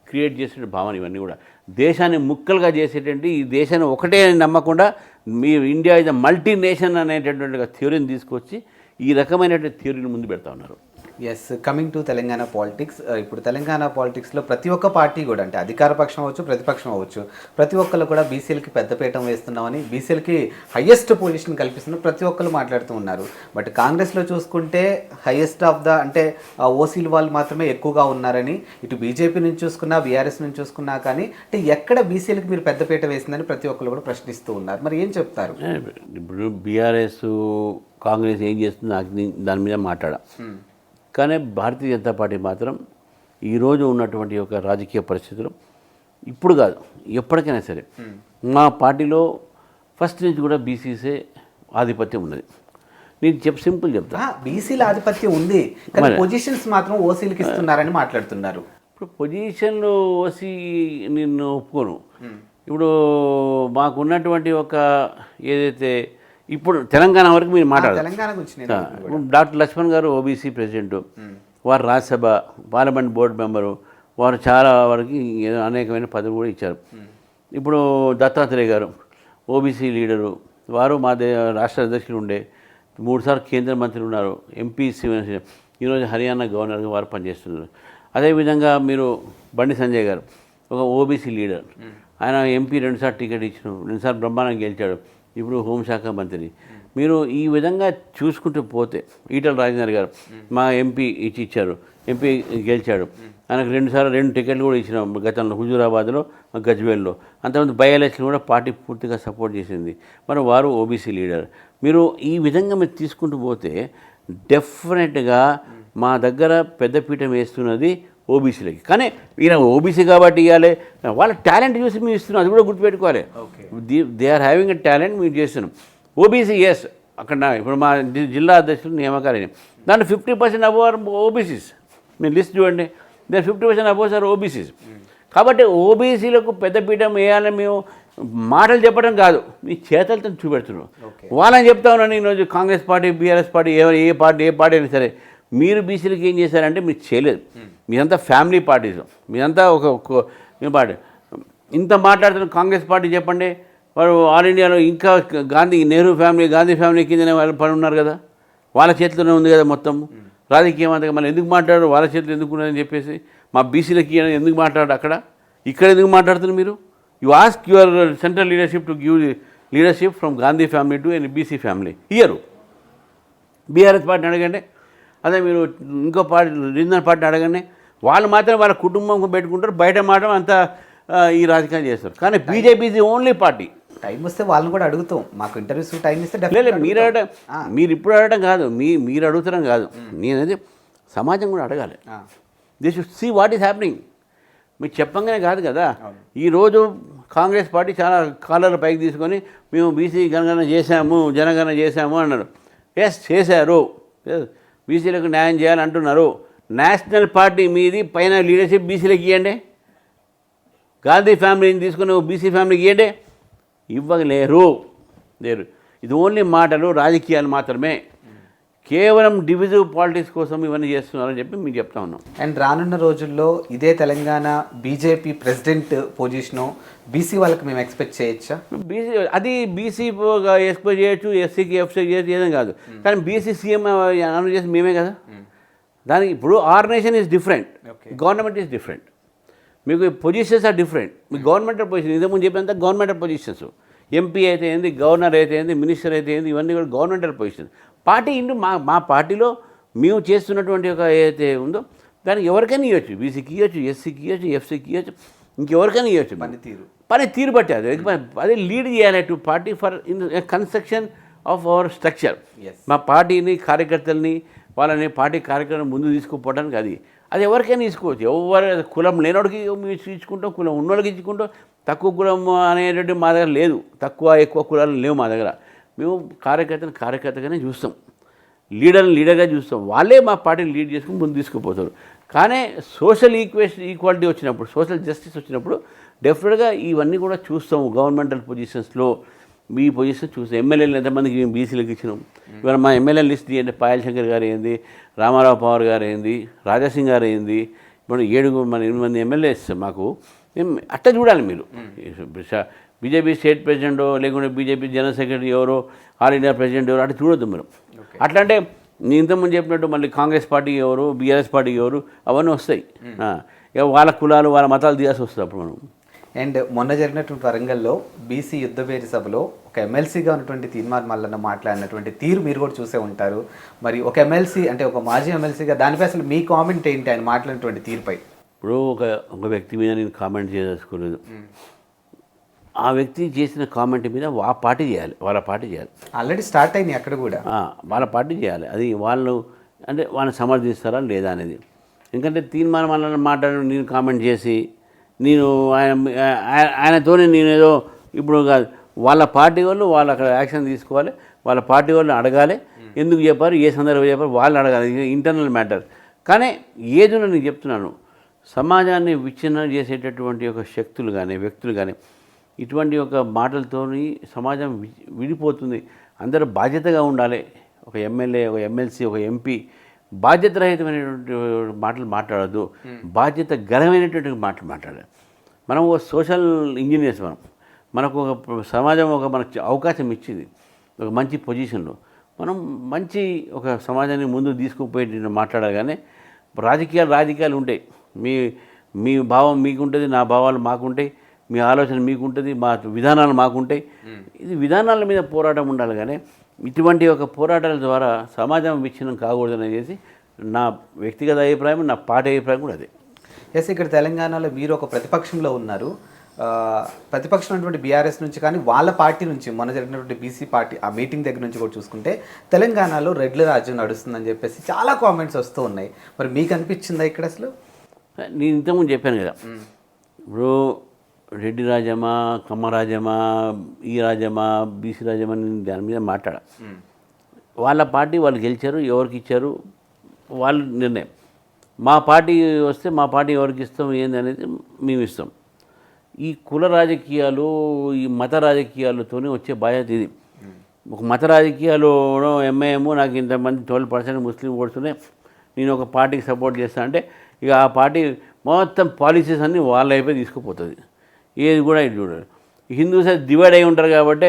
క్రియేట్ చేసే భావన, ఇవన్నీ కూడా దేశాన్ని ముక్కలుగా చేసేటువంటి, ఈ దేశాన్ని ఒకటే నమ్మకుండా మీరు India is a multi nation అనేటటువంటి థియరీని తీసుకొచ్చి ఈ రకమైనటువంటి థియరీని ముందు పెడతా ఉన్నారు. Yes, coming to Telangana politics. ఇప్పుడు తెలంగాణ పాలిటిక్స్లో ప్రతి ఒక్క పార్టీ కూడా, అంటే అధికార పక్షం అవ్వచ్చు, ప్రతిపక్షం అవ్వచ్చు, ప్రతి ఒక్కరు కూడా బీసీలకి పెద్దపీఠం వేస్తున్నామని, బీసీలకి హయ్యెస్ట్ పొజిషన్ కల్పిస్తున్న ప్రతి ఒక్కరు మాట్లాడుతూ ఉన్నారు. బట్ కాంగ్రెస్లో చూసుకుంటే హయ్యెస్ట్ ఆఫ్ ద, అంటే ఓసీల వాళ్ళు మాత్రమే ఎక్కువగా ఉన్నారని, ఇటు బీజేపీ నుంచి చూసుకున్నా, బీఆర్ఎస్ నుంచి చూసుకున్నా కానీ, అంటే ఎక్కడ బీసీలకి మీరు పెద్దపీట వేసిందని ప్రతి ఒక్కరు కూడా ప్రశ్నిస్తూ ఉన్నారు. మరి ఏం చెప్తారు? ఇప్పుడు బీఆర్ఎస్ కాంగ్రెస్ ఏం చేస్తుంది దాని మీద మాట్లాడా, కానీ భారతీయ జనతా పార్టీ మాత్రం ఈరోజు ఉన్నటువంటి ఒక రాజకీయ పరిస్థితులు, ఇప్పుడు కాదు ఎప్పటికైనా సరే, మా పార్టీలో ఫస్ట్ నుంచి కూడా బీసీసీ ఆధిపత్యం ఉన్నది. నేను సింపుల్ చెప్తా, బీసీల ఆధిపత్యం ఉంది, కానీ పొజిషన్స్ మాత్రం ఓసీలకి ఇస్తున్నారని మాట్లాడుతున్నారు. ఇప్పుడు పొజిషన్లు ఓసీ నేను ఒప్పుకోను. ఇప్పుడు మాకున్నటువంటి ఒక ఏదైతే ఇప్పుడు తెలంగాణ వరకు మీరు మాట్లాడారు, తెలంగాణ గురించి డాక్టర్ లక్ష్మణ్ గారు ఓబీసీ ప్రెసిడెంట్, వారు రాజ్యసభ పార్లమెంట్ బోర్డు మెంబరు, వారు చాలా వరకు అనేకమైన పదవులు కూడా ఇచ్చారు. ఇప్పుడు దత్తాత్రేయ గారు ఓబీసీ లీడరు, వారు మా రాష్ట్ర అధ్యక్షులు ఉండే, 3 సార్లు కేంద్ర మంత్రి ఉన్నారు, ఎంపీ, ఈరోజు హర్యానా గవర్నర్గా వారు పనిచేస్తున్నారు. అదేవిధంగా మీరు బండి సంజయ్ గారు ఒక ఓబీసీ లీడర్, ఆయన ఎంపీ 2 సార్లు టికెట్ ఇచ్చిన, 2 సార్లు బ్రహ్మాండంగా గెలిచాడు, ఇప్పుడు హోంశాఖ మంత్రి. మీరు ఈ విధంగా చూసుకుంటూ పోతే, ఈటల రాజేందర్ గారు మా ఎంపీ ఇచ్చారు, ఎంపీ గెలిచాడు, ఆయనకు 2 సార్లు 2 టికెట్లు కూడా ఇచ్చినాం గతంలో, హుజూరాబాద్లో, గజ్వేల్లో. అంతమంది బై ఎలక్షన్ కూడా పార్టీ పూర్తిగా సపోర్ట్ చేసింది, మరి వారు ఓబీసీ లీడర్. మీరు ఈ విధంగా మీరు తీసుకుంటూ పోతే డెఫినెట్గా మా దగ్గర పెద్దపీఠం వేస్తున్నది ఓబీసీలకి. కానీ ఈయన ఓబీసీ కాబట్టి ఇవ్వాలి, వాళ్ళ టాలెంట్ చూసి మేము ఇస్తున్నాం, అది కూడా గుర్తుపెట్టుకోవాలి. They are having a talent, మేము చేస్తున్నాం. ఓబీసీ ఎస్, అక్కడ ఇప్పుడు మా జిల్లా అధ్యక్షులు నియామకాలు దాంట్లో 50% అబోవ్ ఓబీసీస్. మీరు లిస్ట్ చూడండి, దే 50% అబోవ్ సార్ ఓబీసీస్. కాబట్టి ఓబీసీలకు పెద్దపీఠం వేయాలని మేము మాటలు చెప్పడం కాదు, మీ చేతలతో చూపెడుతున్నాం. వాళ్ళని చెప్తా ఉన్నాను ఈరోజు కాంగ్రెస్ పార్టీ, బీఆర్ఎస్ పార్టీ, ఏ పార్టీ అయినా సరే, మీరు బీసీలకు ఏం చేశారంటే మీరు చేయలేదు. మీరంతా ఫ్యామిలీ పార్టీస్, మీరంతా ఒక పార్టీ. ఇంత మాట్లాడుతున్న కాంగ్రెస్ పార్టీ చెప్పండి, వారు ఆల్ ఇండియాలో ఇంకా నెహ్రూ ఫ్యామిలీ, గాంధీ ఫ్యామిలీ కిందనే వాళ్ళు పడి ఉన్నారు కదా, వాళ్ళ చేతిలోనే ఉంది కదా మొత్తం రాజకీయం అంతగా. మళ్ళీ ఎందుకు మాట్లాడారు, వాళ్ళ చేతిలో ఎందుకు ఉన్నదని చెప్పేసి, మా బీసీలకి ఎందుకు మాట్లాడారు అక్కడ, ఇక్కడ ఎందుకు మాట్లాడుతున్నారు మీరు? You ask your central leadership to give leadership from Gandhi family to an BC family. ఇయ్యరు. బీఆర్ఎస్ పార్టీని అడగండి, అదే మీరు ఇంకో పార్టీ రీజనల్ పార్టీని అడగండి, వాళ్ళు మాత్రం వాళ్ళ కుటుంబం పెట్టుకుంటారు, బయట మాత్రం అంతా ఈ రాజకీయం చేస్తారు. కానీ BJP is the only party. Time వస్తే వాళ్ళని కూడా అడుగుతాం, మాకు ఇంటర్వ్యూస్ టైం ఇస్తే లేదు మీరు అడగడం, మీరు ఇప్పుడు అడగడం కాదు, మీరు అడుగుతారం కాదు, నేనది సమాజం కూడా అడగాలి. They should see what is happening. మీరు చెప్పంగానే కాదు కదా. ఈరోజు కాంగ్రెస్ పార్టీ చాలా కాలర్లు పైకి తీసుకొని మేము బీసీ గణగణన చేశాము, జనగణన చేశాము అన్నారు. ఎస్ చేశారు, బీసీలకు న్యాయం చేయాలని అంటున్నారు. నేషనల్ పార్టీ మీది పైన లీడర్షిప్ బీసీలకు ఇవ్వండి. గాంధీ ఫ్యామిలీని తీసుకుని బీసీ ఫ్యామిలీకి ఇవ్వండి, ఇవ్వలేరు. లేరు. ఇది ఓన్లీ మాటలు, రాజకీయాలు మాత్రమే. కేవలం డివిజివ్ పాలిటిక్స్ కోసం ఇవన్నీ చేస్తున్నారని చెప్పి మీకు చెప్తా ఉన్నాం. అండ్ రానున్న రోజుల్లో ఇదే Telangana BJP president position BC వాళ్ళకి మేము ఎక్స్పెక్ట్ చేయొచ్చా? బీసీ అది బీసీ ఎక్స్పెక్ట్ చేయొచ్చు, ఎస్సీకి ఎఫ్సీకి చేయొచ్చు, ఏదైనా కాదు. కానీ బీసీ సీఎం అనౌన్స్ చేసి మేమే కదా. దానికి ఇప్పుడు organization is different, government is different. మీకు పొజిషన్స్ ఆర్ డిఫరెంట్. మీ గవర్నమెంటల్ పొజిషన్ ఇంతకుముందు చెప్పినంత గవర్నమెంటల్ పొజిషన్స్, ఎంపీ అయితే ఏంది, గవర్నర్ అయితే ఏంది, మినిస్టర్ అయితే ఏంది, ఇవన్నీ కూడా గవర్నమెంటల్ పొజిషన్స్. పార్టీ ఇంటూ మా పార్టీలో మేము చేస్తున్నటువంటి ఒక ఏదైతే ఉందో దానికి ఎవరికైనా ఇవ్వచ్చు. బీసీకి ఇవ్వచ్చు, ఎస్సీకి ఇవ్వచ్చు, ఎఫ్సీకి ఇవ్వచ్చు, ఇంకెవరికైనా ఇవ్వచ్చు. పని తీరు బట్టి అదే లీడ్ చేయాలి to party for in construction of our structure. మా పార్టీని, కార్యకర్తల్ని, వాళ్ళని పార్టీ కార్యక్రమం ముందు తీసుకుపోవడానికి అది ఎవరికైనా తీసుకోవచ్చు. ఎవరు కులం లేనోడికి ఇచ్చుకుంటాం, కులం ఉన్నోడికి ఇచ్చుకుంటాం. తక్కువ కులం అనేటువంటి మా దగ్గర లేదు, తక్కువ ఎక్కువ కులాలు లేవు మా దగ్గర. మేము కార్యకర్తగానే చూస్తాం, లీడర్గా చూస్తాం. వాళ్ళే మా పార్టీని లీడ్ చేసుకుని ముందు తీసుకుపోతారు. కానీ సోషల్ ఈక్వాలిటీ వచ్చినప్పుడు, సోషల్ జస్టిస్ వచ్చినప్పుడు డెఫినెట్గా ఇవన్నీ కూడా చూస్తాము. గవర్నమెంటల్ పొజిషన్స్లో మీ పొజిషన్ చూస్తాం. ఎమ్మెల్యేలు ఎంతమందికి మేము బీసీలకు ఇచ్చినాం. ఇవాళ మా ఎమ్మెల్యే లిస్ట్ తీయండి. పాయల్ శంకర్ గారు ఏంది, రామారావు పవార్ గారు ఏంది, రాజాసింగ్ గారు ఏంది, ఇప్పుడు 8 మంది ఎమ్మెల్యేస్ మాకు. అట్లా చూడాలి మీరు. బీజేపీ స్టేట్ ప్రెసిడెంటో లేకుంటే బీజేపీ జనరల్ సెక్రటరీ ఎవరో, ఆల్ ఇండియా ప్రెసిడెంట్ ఎవరో అట్లా చూడొద్దు మీరు. అట్లా అంటే నేను ఇంతకుముందు చెప్పినట్టు మళ్ళీ కాంగ్రెస్ పార్టీ ఎవరు, బీఆర్ఎస్ పార్టీ ఎవరు, అవన్నీ వస్తాయి. వాళ్ళ కులాలు, వాళ్ళ మతాలు తీయాల్సి వస్తుంది అప్పుడు మనం. అండ్ మొన్న జరిగినటువంటి వరంగల్లో బీసీ యుద్ధభేరి సభలో ఒక ఎమ్మెల్సీగా ఉన్నటువంటి తీర్మాన్ మల్లన్న మాట్లాడినటువంటి తీరు మీరు కూడా చూసే ఉంటారు. మరి ఒక ఎమ్మెల్సీ అంటే ఒక మాజీ ఎమ్మెల్సీగా దానిపై అసలు మీ కామెంట్ ఏంటి ఆయన మాట్లాడినటువంటి తీరుపై? ఇప్పుడు ఒక వ్యక్తి మీద నేను కామెంట్ చేయదలుచుకోలేదు. ఆ వ్యక్తి చేసిన కామెంట్ మీద వాళ్ళ పార్టీ చేయాలి. ఆల్రెడీ స్టార్ట్ అయింది అక్కడ కూడా, వాళ్ళ పార్టీ చేయాలి. అది వాళ్ళు అంటే వాళ్ళని సమర్థిస్తారా లేదా అనేది. ఎందుకంటే తీర్మానం వల్ల మాట్లాడి నేను కామెంట్ చేసి నేను ఆయనతోనే నేనేదో ఇప్పుడు కాదు, వాళ్ళ పార్టీ వాళ్ళు అక్కడ యాక్షన్ తీసుకోవాలి. వాళ్ళ పార్టీ వాళ్ళని అడగాలి, ఎందుకు చెప్పారు, ఏ సందర్భం చెప్పారు, వాళ్ళు అడగాలి. Internal matter. కానీ ఏదో నేను చెప్తున్నాను, సమాజాన్ని విచ్ఛిన్నం చేసేటటువంటి ఒక శక్తులు కానీ, వ్యక్తులు కానీ, ఇటువంటి ఒక మాటలతోని సమాజం విడిపోతుంది. అందరూ బాధ్యతగా ఉండాలి. ఒక ఎమ్మెల్యే, ఒక ఎమ్మెల్సీ, ఒక ఎంపీ బాధ్యతరహితమైనటువంటి మాటలు మాట్లాడద్దు, బాధ్యత గలమైనటువంటి మాటలు మాట్లాడాలి. మనం ఒక సోషల్ ఇంజనీర్స్, మనకు ఒక సమాజం మనకు అవకాశం ఇచ్చింది, ఒక మంచి పొజిషన్లో మనం మంచి ఒక సమాజాన్ని ముందుకు తీసుకుపోయి మాట్లాడాలి. కానీ రాజకీయాలు ఉంటాయి. మీ భావం మీకుంటుంది, నా భావాలు మాకుంటాయి, మీ ఆలోచన మీకుంటుంది, మా విధానాలు మాకుంటాయి. ఇది విధానాల మీద పోరాటం ఉండాలి. కానీ ఇటువంటి ఒక పోరాటాల ద్వారా సమాజం విచ్ఛిన్నం కాకూడదని చేసి నా వ్యక్తిగత అభిప్రాయం, నా పార్టీ అభిప్రాయం కూడా అదే. ఎస్, ఇక్కడ తెలంగాణలో మీరు ఒక ప్రతిపక్షంలో ఉన్నారు. ప్రతిపక్షం ఉన్నటువంటి బీఆర్ఎస్ నుంచి కానీ వాళ్ళ పార్టీ నుంచి మొన్న జరిగినటువంటి బీసీ పార్టీ ఆ మీటింగ్ దగ్గర నుంచి కూడా చూసుకుంటే తెలంగాణలో రెడ్ల రాజ్యం నడుస్తుందని చెప్పేసి చాలా కామెంట్స్ వస్తూ ఉన్నాయి. మరి మీకు అనిపించిందా ఇక్కడ అసలు? నేను ఇంతకుముందు చెప్పాను కదా, ఇప్పుడు రెడ్డి రాజ్యమా, కమ్మ రాజ్యమా, ఈ రాజ్యమా, బీసీ రాజ్యమా, నేను దాని మీద మాట్లాడా. వాళ్ళ పార్టీ వాళ్ళు గెలిచారు, ఎవరికి ఇచ్చారు వాళ్ళ నిర్ణయం. మా పార్టీ వస్తే మా పార్టీ ఎవరికి ఇస్తాం ఏంది అనేది మేము ఇస్తాం. ఈ కుల రాజకీయాలు, ఈ మత రాజకీయాలతోనే వచ్చే బాధ్యత ఇది. ఒక మత రాజకీయాలు ఎంఐఎం నాకు ఇంతమంది 12% ముస్లిం ఓట్స్ నేను ఒక పార్టీకి సపోర్ట్ చేస్తాను అంటే ఇక ఆ పార్టీ మొత్తం పాలసీస్ అన్నీ వాళ్ళ అయిపోయి తీసుకుపోతుంది. ఏది కూడా ఇది చూడాలి. హిందూస్ డివైడ్ అయి ఉంటారు కాబట్టి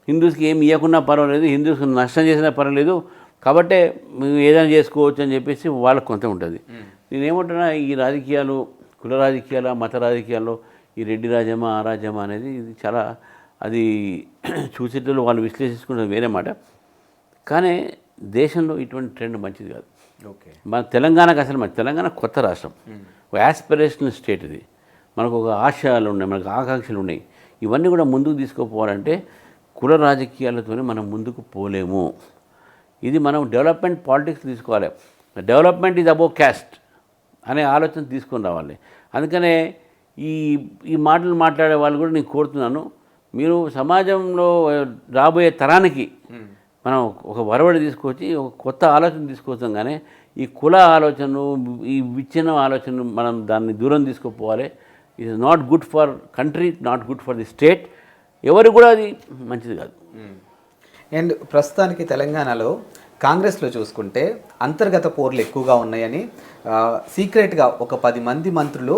హిందూస్కి ఏమి ఇవ్వకున్నా పర్వాలేదు, హిందూస్కి నష్టం చేసినా పర్వాలేదు, కాబట్టి మేము ఏదైనా చేసుకోవచ్చు అని చెప్పేసి వాళ్ళకు కొంత ఉంటుంది. నేనేమంటున్నా, ఈ రాజకీయాలు, కుల రాజకీయాలు, మత రాజకీయాల్లో ఈ రెడ్డి రాజ్యమా, ఆ రాజ్యమా అనేది ఇది చాలా అది చూసేటప్పుడు వాళ్ళు విశ్లేషించుకున్నది వేరే మాట. కానీ దేశంలో ఇటువంటి ట్రెండ్ మంచిది కాదు. ఓకే. మన తెలంగాణకు అసలు మన తెలంగాణ కొత్త రాష్ట్రం, ఒక యాస్పిరేషనల్ స్టేట్ ఇది. మనకు ఒక ఆశయాలు ఉన్నాయి, మనకు ఆకాంక్షలు ఉన్నాయి. ఇవన్నీ కూడా ముందుకు తీసుకుపోవాలంటే కుల రాజకీయాలతోనే మనం ముందుకు పోలేము. ఇది మనం డెవలప్మెంట్ పాలిటిక్స్ తీసుకోవాలి. డెవలప్మెంట్ ఈజ్ అబౌవ్ క్యాస్ట్ అనే ఆలోచన తీసుకొని రావాలి. అందుకనే ఈ ఈ మాటలు మాట్లాడే వాళ్ళు కూడా నేను కోరుతున్నాను, మీరు సమాజంలో రాబోయే తరానికి మనం ఒక వరవడి తీసుకొచ్చి ఒక కొత్త ఆలోచన తీసుకొస్తాం. కానీ ఈ కుల ఆలోచనను, ఈ విచ్ఛిన్న ఆలోచనను మనం దాన్ని దూరం తీసుకుపోవాలి. It is not good for country, not good for the state. ఎవరికి కూడా అది మంచిది కాదు. అండ్ ప్రస్తుతానికి తెలంగాణలో కాంగ్రెస్లో చూసుకుంటే అంతర్గత పోర్లు ఎక్కువగా ఉన్నాయని సీక్రెట్గా ఒక 10 మంది మంత్రులు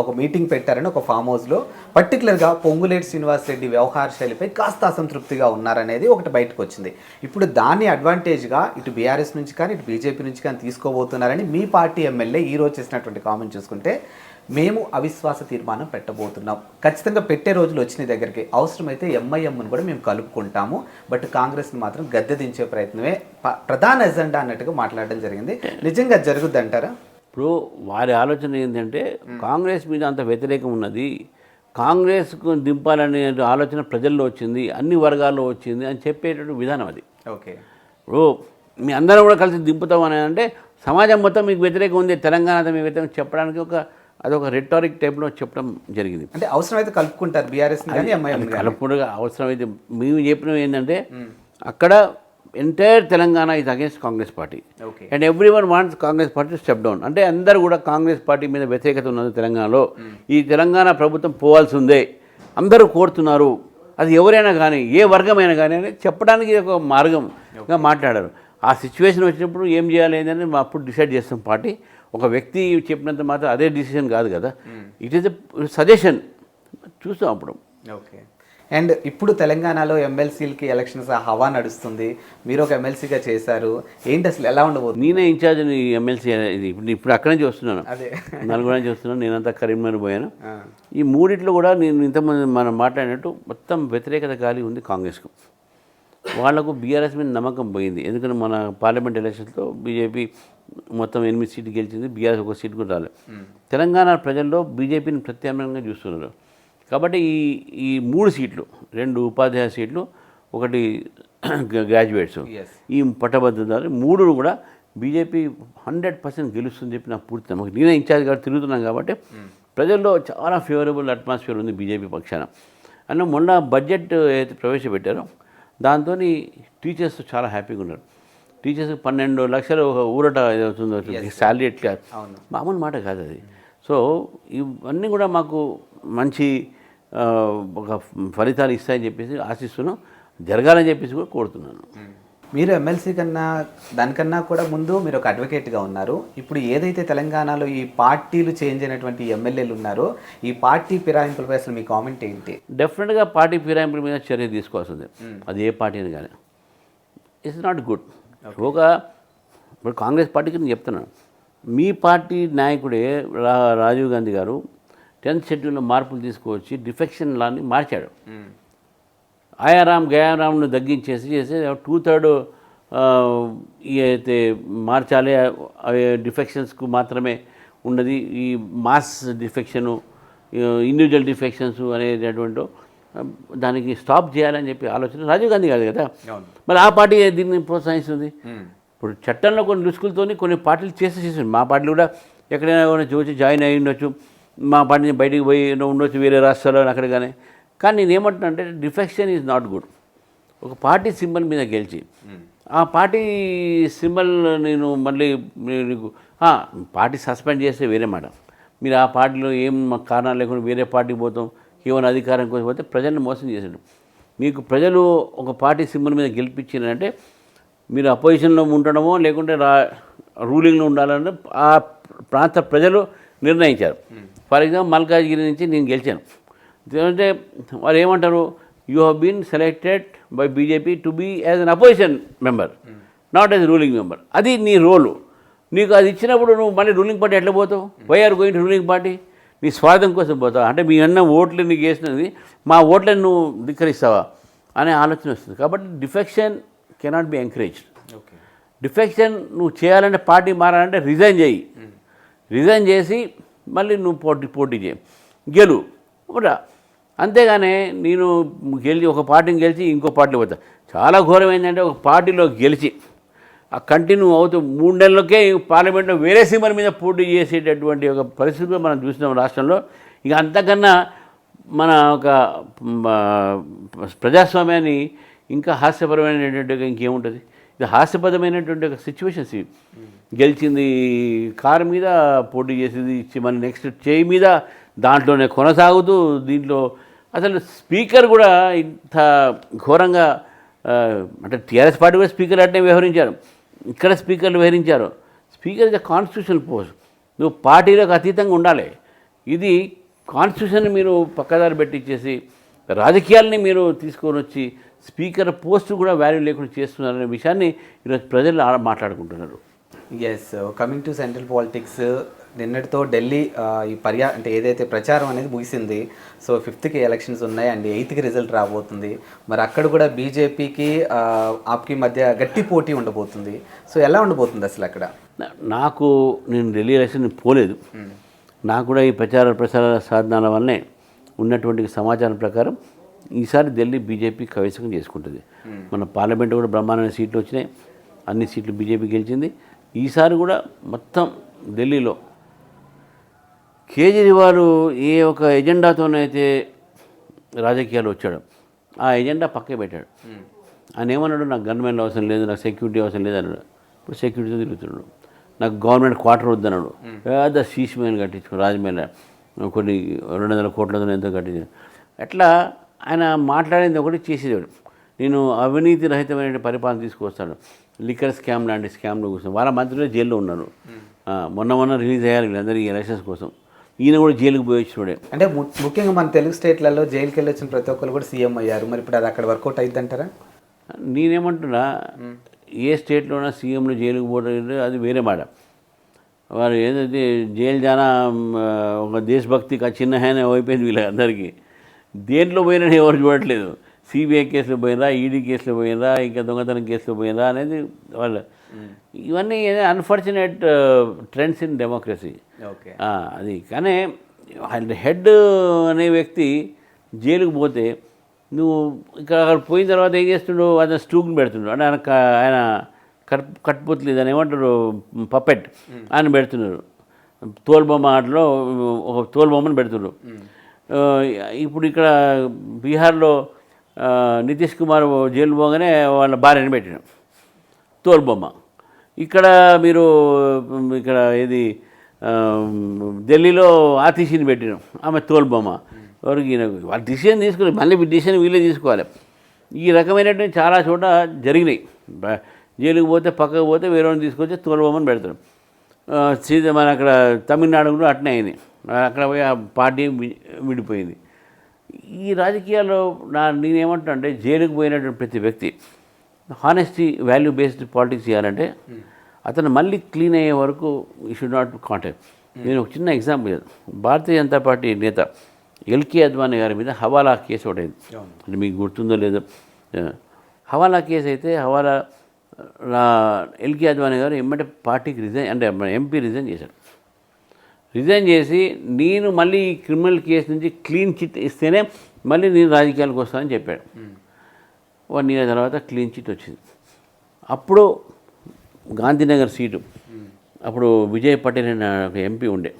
ఒక మీటింగ్ పెట్టారని ఒక ఫామ్ హౌస్లో, పర్టికులర్గా పొంగులేటి శ్రీనివాసరెడ్డి వ్యవహార శైలిపై కాస్త అసంతృప్తిగా ఉన్నారనేది ఒకటి బయటకు వచ్చింది. ఇప్పుడు దాన్ని అడ్వాంటేజ్గా ఇటు బీఆర్ఎస్ నుంచి కానీ ఇటు బీజేపీ నుంచి కానీ తీసుకోబోతున్నారని మీ పార్టీ ఎమ్మెల్యే ఈరోజు చేసినటువంటి కామెంట్ చూసుకుంటే, మేము అవిశ్వాస తీర్మానం పెట్టబోతున్నాం, ఖచ్చితంగా పెట్టే రోజులు వచ్చిన దగ్గరికి అవసరమైతే ఎంఐఎంను కూడా మేము కలుపుకుంటాము, బట్ కాంగ్రెస్ని మాత్రం గద్దె దించే ప్రయత్నమే ప్రధాన ఎజెండా అన్నట్టుగా మాట్లాడడం జరిగింది. నిజంగా జరుగుద్ది అంటారా? ఇప్పుడు వారి ఆలోచన ఏంటంటే కాంగ్రెస్ మీద అంత వ్యతిరేకం ఉన్నది, కాంగ్రెస్కు దింపాలనే ఆలోచన ప్రజల్లో వచ్చింది, అన్ని వర్గాల్లో వచ్చింది అని చెప్పేటటువంటి విధానం అది. ఓకే. ఇప్పుడు మీ అందరం కూడా కలిసి దింపుతాం అని అంటే సమాజం మొత్తం మీకు వ్యతిరేకం ఉంది, తెలంగాణ మీకు వ్యతిరేకం చెప్పడానికి అదొక రెటారిక్ టైప్లో చెప్పడం జరిగింది. అంటే అవసరమైతే కలుపుకుంటారు బీఆర్ఎస్ కలుపుకుంటూ అవసరమైతే మేము చెప్పినవి ఏంటంటే అక్కడ entire Telangana is against Congress party and every one wants Congress party step down. అంటే అందరూ కూడా కాంగ్రెస్ పార్టీ మీద వ్యతిరేకత ఉన్నది తెలంగాణలో, ఈ తెలంగాణ ప్రభుత్వం పోవాల్సి ఉందే అందరూ కోరుతున్నారు, అది ఎవరైనా కానీ ఏ వర్గమైనా కానీ అని చెప్పడానికి ఒక మార్గంగా మాట్లాడారు. ఆ సిచ్యువేషన్ వచ్చినప్పుడు ఏం చేయాలి ఏంటని అప్పుడు డిసైడ్ చేస్తాం. పార్టీ ఒక వ్యక్తి చెప్పినంత మాత్రం అదే డిసిషన్ కాదు కదా, ఇట్ ఈస్ ఎ సజెషన్, చూస్తాం అప్పుడు. ఓకే. అండ్ ఇప్పుడు తెలంగాణలో ఎమ్మెల్సీలకి ఎలక్షన్స్ హవా నడుస్తుంది, మీరు ఒక ఎమ్మెల్సీగా చేశారు, ఏంటి అసలు ఎలా ఉండబోతుంది? నేనే ఇన్ఛార్జ్ ఎమ్మెల్సీ అనేది. ఇప్పుడు అక్కడి నుంచి వస్తున్నాను, అదే నల్గొండ నుంచి వస్తున్నాను, నేనంతా కరీంనగర్ పోయాను. ఈ మూడిట్లో కూడా నేను ఇంతమంది మనం మాట్లాడినట్టు మొత్తం వ్యతిరేకత గాలి ఉంది కాంగ్రెస్కు. వాళ్లకు బీఆర్ఎస్ మీద నమ్మకం పోయింది. ఎందుకంటే మన పార్లమెంట్ ఎలక్షన్స్లో బీజేపీ మొత్తం 8 సీట్లు గెలిచింది, బీఆర్ఎస్ ఒక సీట్ కూడా రాలేదు. తెలంగాణ ప్రజల్లో బీజేపీని ప్రత్యామ్నాయంగా చూస్తున్నారు. కాబట్టి ఈ 3 సీట్లు, 2 ఉపాధ్యాయ సీట్లు, 1 గ్రాడ్యుయేట్స్, ఈ పట్టభద్రతలు 3 కూడా బీజేపీ 100% గెలుస్తుందని చెప్పి నాకు పూర్తి నమ్మకం. నేనే ఇన్ఛార్జ్ గారు తిరుగుతున్నాను కాబట్టి ప్రజల్లో చాలా ఫేవరబుల్ అట్మాస్ఫియర్ ఉంది బీజేపీ పక్షాన. అన్న మొన్న బడ్జెట్ అయితే ప్రవేశపెట్టారో దాంతో టీచర్స్ చాలా హ్యాపీగా ఉన్నారు. టీచర్స్ 12 లక్షలు ఒక ఊరట ఏదవుతుందో శాలరీ ఎట్లా, మామూలు మాట కాదు అది. సో ఇవన్నీ కూడా మాకు మంచి ఒక ఫలితాలు ఇస్తాయని చెప్పేసి ఆశిస్తున్నాం, జరగాలని చెప్పేసి కూడా కోరుతున్నాను. మీరు ఎమ్మెల్సీ కన్నా దానికన్నా కూడా ముందు మీరు ఒక అడ్వకేట్గా ఉన్నారు. ఇప్పుడు ఏదైతే తెలంగాణలో ఈ పార్టీలు చేంజ్ అయినటువంటి ఎమ్మెల్యేలు ఉన్నారో ఈ పార్టీ ఫిరాయింపులపై అసలు మీ కామెంట్ ఏంటి? డెఫినెట్గా పార్టీ ఫిరాయింపుల మీద చర్య తీసుకోవాల్సిందే, అది ఏ పార్టీ అని కానీ. It's not good. ఇప్పుడు కాంగ్రెస్ పార్టీకి నేను చెప్తున్నాను, మీ పార్టీ నాయకుడే రాజీవ్ గాంధీ గారు 10th షెడ్యూల్లో మార్పులు తీసుకువచ్చి డిఫెక్షన్ లాని మార్చాడు. ఆయారాం గయారాంను తగ్గించేసి 2/3 అయితే మార్చాలి, అవి డిఫెక్షన్స్కు మాత్రమే ఉన్నది. ఈ మాస్ డిఫెక్షను, ఇండివిజువల్ డిఫెక్షన్స్ అనేటటువంటి దానికి స్టాప్ చేయాలని చెప్పి ఆలోచన రాజీవ్ గాంధీ కాదు కదా, మరి ఆ పార్టీ దీన్ని ప్రోత్సహిస్తుంది. ఇప్పుడు చట్టంలో కొన్ని రుసుకులతోని కొన్ని పార్టీలు చేసేసేసింది. మా పార్టీలు కూడా ఎక్కడైనా కూడా చూసి జాయిన్ అయ్యి ఉండొచ్చు, మా పార్టీని బయటికి పోయి ఉండొచ్చు వేరే రాష్ట్రాల్లో అక్కడ. కానీ నేను ఏమంటున్నా అంటే డిఫెక్షన్ ఈజ్ నాట్ గుడ్. ఒక పార్టీ సింబల్ మీద గెలిచి ఆ పార్టీ సింబల్ నేను మళ్ళీ నీకు పార్టీ సస్పెండ్ చేస్తే వేరే మాట, మీరు ఆ పార్టీలో ఏం కారణాలు లేకుండా వేరే పార్టీకి పోతాం, ఏమైనా అధికారం కోసం పోతే ప్రజలను మోసం చేసాడు. మీకు ప్రజలు ఒక పార్టీ సింబల్ మీద గెలిపించారంటే మీరు అపోజిషన్లో ఉండడమో లేకుంటే రూలింగ్లో ఉండాలంటే ఆ ప్రాంత ప్రజలు నిర్ణయించారు. ఫర్ ఎగ్జాంపుల్ మల్కాజ్గిరి నుంచి నేను గెలిచాను అంటే వారు ఏమంటారు, you have been selected by BJP to be as an opposition member, not as ruling member. అది నీ రోలు. నీకు అది ఇచ్చినప్పుడు నువ్వు మళ్ళీ రూలింగ్ పార్టీ ఎట్లా పోతావు? Why are going to ruling party? నీ స్వార్థం కోసం పోతావు అంటే మీ అన్న ఓట్లు నీకు వేసినది మా ఓట్లను నువ్వు ధిక్కరిస్తావా అనే ఆలోచన వస్తుంది. కాబట్టి defection cannot be encouraged. Defection నువ్వు చేయాలంటే పార్టీ మారాలంటే రిజైన్ చేయి, రిజైన్ చేసి మళ్ళీ నువ్వు పోటీ చేయి, గెలు రా. అంతేగాని నేను ఒక పార్టీని గెలిచి ఇంకో పార్టీలో పోతా. చాలా ఘోరం ఏంటంటే ఒక పార్టీలో గెలిచి ఆ కంటిన్యూ అవుతూ 3 నెలలకే పార్లమెంట్లో వేరే సింబల్ మీద పోటీ చేసేటటువంటి ఒక పరిస్థితులు మనం చూసినాం రాష్ట్రంలో. ఇక అంతకన్నా మన ఒక ప్రజాస్వామ్యాన్ని ఇంకా హాస్యపరమైనటువంటి ఇంకేముంటుంది? ఇది హాస్యపరమైనటువంటి ఒక సిచ్యువేషన్స్. గెలిచింది కారు మీద పోటీ చేసేది ఇచ్చి మన నెక్స్ట్ చేయి మీద దాంట్లోనే కొనసాగుతూ దీంట్లో అసలు స్పీకర్ కూడా ఇంత ఘోరంగా అంటే టీఆర్ఎస్ పార్టీ కూడా స్పీకర్ అట్నే వ్యవహరించారు, ఇక్కడ స్పీకర్లు వ్యవహరించారు. Speaker is the constitutional post. నువ్వు పార్టీలకు అతీతంగా ఉండాలి. ఇది కాన్స్టిట్యూషన్ మీరు పక్కదారి పెట్టించేసి రాజకీయాలని మీరు తీసుకొని వచ్చి స్పీకర్ పోస్ట్ కూడా వాల్యూ లేకుండా చేస్తున్నారనే విషయాన్ని ఈరోజు ప్రజలు మాట్లాడుకుంటున్నారు. Yes, coming to central politics, నిన్నటితో ఢిల్లీ ఈ అంటే ఏదైతే ప్రచారం అనేది ముగిసింది. సో 5th ఎలక్షన్స్ ఉన్నాయి అండ్ 8th రిజల్ట్ రాబోతుంది. మరి అక్కడ కూడా బీజేపీకి ఆప్కి మధ్య గట్టి పోటీ ఉండబోతుంది. సో ఎలా ఉండబోతుంది అసలు అక్కడ? నేను ఢిల్లీ ఎలక్షన్ పోలేదు. నాకు కూడా ఈ ప్రచార సాధనాల వల్లనే ఉన్నటువంటి సమాచారం ప్రకారం ఈసారి ఢిల్లీ బీజేపీ కైవసం చేసుకుంటుంది. మన పార్లమెంట్ కూడా బ్రహ్మాండమైన సీట్లు వచ్చినాయి, అన్ని సీట్లు బీజేపీ గెలిచింది. ఈసారి కూడా మొత్తం ఢిల్లీలో కేజ్రీవాల్ ఏ ఒక ఎజెండాతోనైతే రాజకీయాలు వచ్చాడు ఆ ఎజెండా పక్కే పెట్టాడు. ఆయన ఏమన్నాడు, నాకు గవర్నమెంట్ అవసరం లేదు, నాకు సెక్యూరిటీ అవసరం లేదు అన్నాడు. ఇప్పుడు సెక్యూరిటీతో తిరుగుతున్నాడు. నాకు గవర్నమెంట్ క్వార్టర్ వద్దన్నాడు. పెద్ద సీస్మైన్ కట్టించుకో రాజమహల్ కొన్ని 200 కోట్లతో ఎంతో కట్టించాడు. అట్లా ఆయన మాట్లాడింది ఒకటి చేసేది. నేను అవినీతి రహితమైన పరిపాలన తీసుకొస్తాను. లిక్కర్ స్కామ్ లాంటి స్కామ్లో కూర్చొని వాళ్ళ మంత్రులే జైల్లో ఉన్నారు. మొన్న రిలీజ్ అయ్యారు వీళ్ళందరూ ఈ ఎలక్షన్స్ కోసం. ఈయన కూడా జైలుకి పోయి వచ్చినాడే. అంటే ముఖ్యంగా మన తెలుగు స్టేట్లలో జైలుకి వెళ్ళి వచ్చిన ప్రతి ఒక్కరు కూడా సీఎం అయ్యారు. మరి ఇప్పుడు అది అక్కడ వర్కౌట్ అయిద్దంటారా? నేనేమంటున్నా, ఏ స్టేట్లోనా సీఎంలు జైలుకి పోవడం అది వేరే మాట. వారు ఏదైతే జైలు జానా ఒక దేశభక్తి చిన్న హ్యాన్ అయిపోయింది వీళ్ళందరికీ. దేంట్లో పోయినా ఎవరు చూడట్లేదు. సిబిఐ కేసులో పోయినరా, ఈడీ కేసులో పోయినరా, ఇంకా దొంగతనం కేసులో పోయినరా అనేది వాళ్ళు. ఇవన్నీ unfortunate trends in democracy. Okay, అది. కానీ హెడ్ అనే వ్యక్తి జైలుకు పోతే నువ్వు అక్కడ పోయిన తర్వాత ఏం చేస్తుండో అతను స్టూక్ని పెడుతుండు. అంటే ఆయన కట్టుపోతులేదు అని ఏమంటారు, పప్పెట్ ఆయన పెడుతున్నారు. తోలుబొమ్మ ఆటలో ఒక తోలుబొమ్మను పెడుతున్నారు. ఇప్పుడు ఇక్కడ బీహార్లో నితీష్ కుమార్ జైలు పోగానే వాళ్ళ భార్యని పెట్టినాం తోలుబొమ్మ. ఇక్కడ మీరు ఇక్కడ ఇది ఢిల్లీలో ఆతిషిని పెట్టినాం, ఆమె తోలుబొమ్మ. ఎవరికి వాళ్ళు డిసిషన్ తీసుకుని మళ్ళీ డిసిషన్ వీళ్ళే తీసుకోవాలి. ఈ రకమైనటువంటి చాలా చోట జరిగినాయి. జైలుకి పోతే పక్కకు పోతే వేరే వాళ్ళని తీసుకొచ్చి తోలుబొమ్మని పెడతారు. మన అక్కడ తమిళనాడు కూడా అట్నే అయింది. అక్కడ పోయి ఆ పార్టీ విడిపోయింది. ఈ రాజకీయాల్లో నేనేమంటున్నా అంటే జైలుకి పోయినటువంటి ప్రతి వ్యక్తి హానెస్టీ వాల్యూ బేస్డ్ పాలిటిక్స్ చేయాలంటే అతను మళ్ళీ క్లీన్ అయ్యే వరకు యూ షుడ్ నాట్ కాంటాక్ట్. నేను ఒక చిన్న ఎగ్జాంపుల్ చేద్దాం. భారతీయ జనతా పార్టీ నేత ఎల్కే అద్వానీ గారి మీద హవాలా కేసు ఒకటి అయింది. అంటే మీకు గుర్తుందో లేదో. హవాలా కేసు అయితే హవాలా ఎల్కే అద్వానీ గారు ఎమ్మటే పార్టీకి రిజైన్ అంటే ఎంపీ రిజైన్ చేశాడు. రిజైన్ చేసి నేను మళ్ళీ ఈ క్రిమినల్ కేసు నుంచి క్లీన్ చిట్ ఇస్తేనే మళ్ళీ నేను రాజకీయాలకు వస్తానని చెప్పాడు. 1 year తర్వాత క్లీన్ చిట్ వచ్చింది. అప్పుడు గాంధీనగర్ సీటు అప్పుడు విజయ్ పటేల్ అనే ఒక ఎంపీ ఉండే.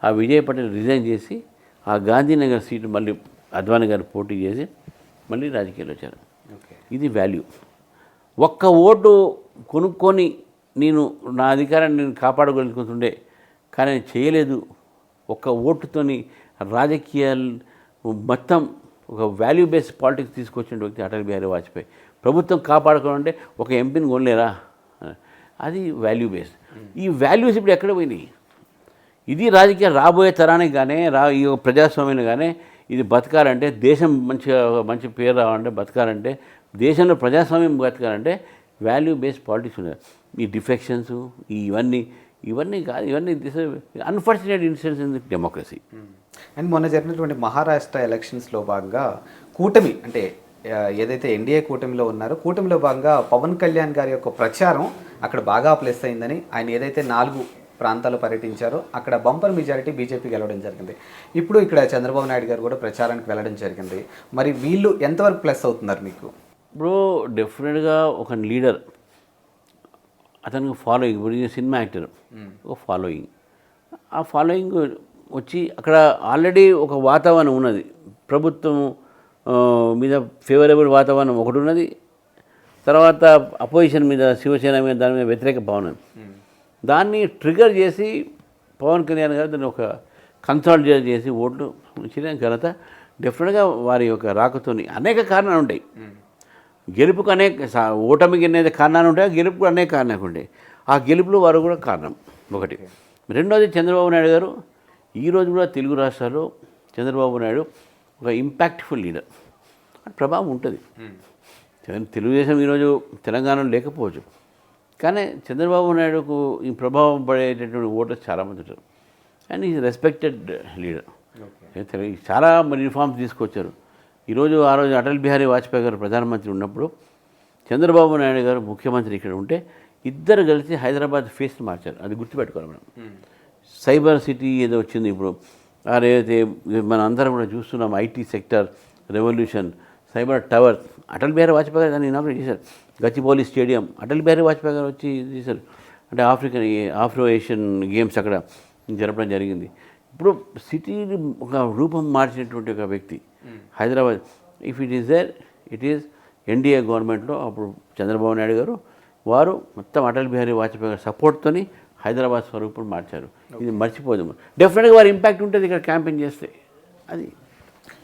ఆ విజయ్ పటేల్ రిజైన్ చేసి ఆ గాంధీనగర్ సీటు మళ్ళీ అద్వానీ గారు పోటీ చేసి మళ్ళీ రాజకీయాలు వచ్చారు. ఇది వాల్యూ. ఒక్క ఓటు కొనుక్కొని నేను నా అధికారాన్ని నేను కాపాడగలుగుతుండే, కానీ నేను చేయలేదు. ఒక్క ఓటుతోని రాజకీయాలు మొత్తం ఒక వాల్యూ బేస్డ్ పాలిటిక్స్ తీసుకొచ్చిన వ్యక్తి అటల్ బిహారీ వాజ్పేయి. ప్రభుత్వం కాపాడుకోవాలంటే ఒక ఎంపీని కొనలేరా? అది వాల్యూ బేస్డ్. ఈ వాల్యూస్ ఇప్పుడు ఎక్కడ పోయినాయి? ఇది రాజకీయాలు రాబోయే తరానికి కానీ ఈ ప్రజాస్వామ్యం కానీ ఇది బతకాలంటే, దేశం మంచి పేరు రావాలంటే, బతకాలంటే, దేశంలో ప్రజాస్వామ్యం బతకాలంటే వాల్యూ బేస్డ్ పాలిటిక్స్ ఉన్నాయి. ఈ డిఫెక్షన్స్ ఇవన్నీ కాదు. ఇవన్నీ unfortunate incidents in democracy. And మొన్న జరిగినటువంటి మహారాష్ట్ర ఎలక్షన్స్లో భాగంగా కూటమి అంటే ఏదైతే ఎన్డీఏ కూటమిలో ఉన్నారో కూటమిలో భాగంగా పవన్ కళ్యాణ్ గారి యొక్క ప్రచారం అక్కడ బాగా ప్లస్ అయిందని, ఆయన ఏదైతే 4 ప్రాంతాలు పర్యటించారో అక్కడ బంపర్ మెజారిటీ బీజేపీ గెలవడం జరిగింది. ఇప్పుడు ఇక్కడ చంద్రబాబు నాయుడు గారు కూడా ప్రచారానికి వెళ్ళడం జరిగింది. మరి వీళ్ళు ఎంతవరకు ప్లస్ అవుతున్నారు మీకు? ఇప్పుడు డెఫినెట్గా ఒక లీడర్, అతనికి ఫాలోయింగ్, ఇప్పుడు సినిమా యాక్టర్ ఒక ఫాలోయింగ్, ఆ ఫాలోయింగ్ వచ్చి అక్కడ ఆల్రెడీ ఒక వాతావరణం ఉన్నది, ప్రభుత్వం మీద ఫేవరబుల్ వాతావరణం ఒకటి ఉన్నది, తర్వాత అపోజిషన్ మీద శివసేన మీద దాని మీద వ్యతిరేక భావన, దాన్ని ట్రిగర్ చేసి పవన్ కళ్యాణ్ గారు దాన్ని ఒక కన్సాలిడేట్ చేసి ఓట్లు ఇచ్చిన ఘనత డెఫినెట్గా వారి యొక్క రాకతోని. అనేక కారణాలు ఉంటాయి, గెలుపుకు ఓటమికి అనేది కారణాలు ఉంటాయి, గెలుపుకు అనేక కారణాలు ఉంటాయి. ఆ గెలుపులో వారు కూడా కారణం ఒకటి. రెండోది, చంద్రబాబు నాయుడు గారు ఈరోజు కూడా తెలుగు రాష్ట్రాల్లో చంద్రబాబు నాయుడు ఒక ఇంపాక్ట్ఫుల్ లీడర్, ప్రభావం ఉంటుంది. తెలుగుదేశం ఈరోజు తెలంగాణలో లేకపోవచ్చు, కానీ చంద్రబాబు నాయుడుకు ఈ ప్రభావం పడేటటువంటి ఓటర్స్ చాలామంది ఉంటారు. And is respected leader. చాలా రిఫార్మ్స్ తీసుకొచ్చారు. ఈరోజు ఆ రోజు అటల్ బిహారీ వాజ్పేయి గారు ప్రధానమంత్రి ఉన్నప్పుడు చంద్రబాబు నాయుడు గారు ముఖ్యమంత్రి ఇక్కడ ఉంటే ఇద్దరు కలిసి హైదరాబాద్ ఫేస్ మార్చారు. అది గుర్తుపెట్టుకోవాలి మనం. సైబర్ సిటీ ఏదో వచ్చింది ఇప్పుడు, అదేదైతే మనం అందరం కూడా చూస్తున్నాం, IT sector revolution, cyber tower, Atal Bihari Vajpayee గారు దాన్ని ఇనాగ్రేట్ చేశారు. గచ్చిబౌలి స్టేడియం అటల్ బిహారీ వాజ్పేయి గారు వచ్చి చేశారు. అంటే ఆఫ్రో ఏషియన్ గేమ్స్ అక్కడ జరపడం జరిగింది. ఇప్పుడు సిటీని ఒక రూపం మార్చినటువంటి ఒక వ్యక్తి Hyderabad. If it is there, it is NDA గవర్నమెంట్లో అప్పుడు చంద్రబాబు నాయుడు గారు వారు మొత్తం అటల్ బిహారీ వాజ్పేయి గారి సపోర్ట్తోని హైదరాబాద్ స్వరూపం మార్చారు. ఇది మర్చిపోదు. డెఫినెట్గా వారి ఇంపాక్ట్ ఉంటుంది ఇక్కడ క్యాంపెయిన్ చేస్తే. అది.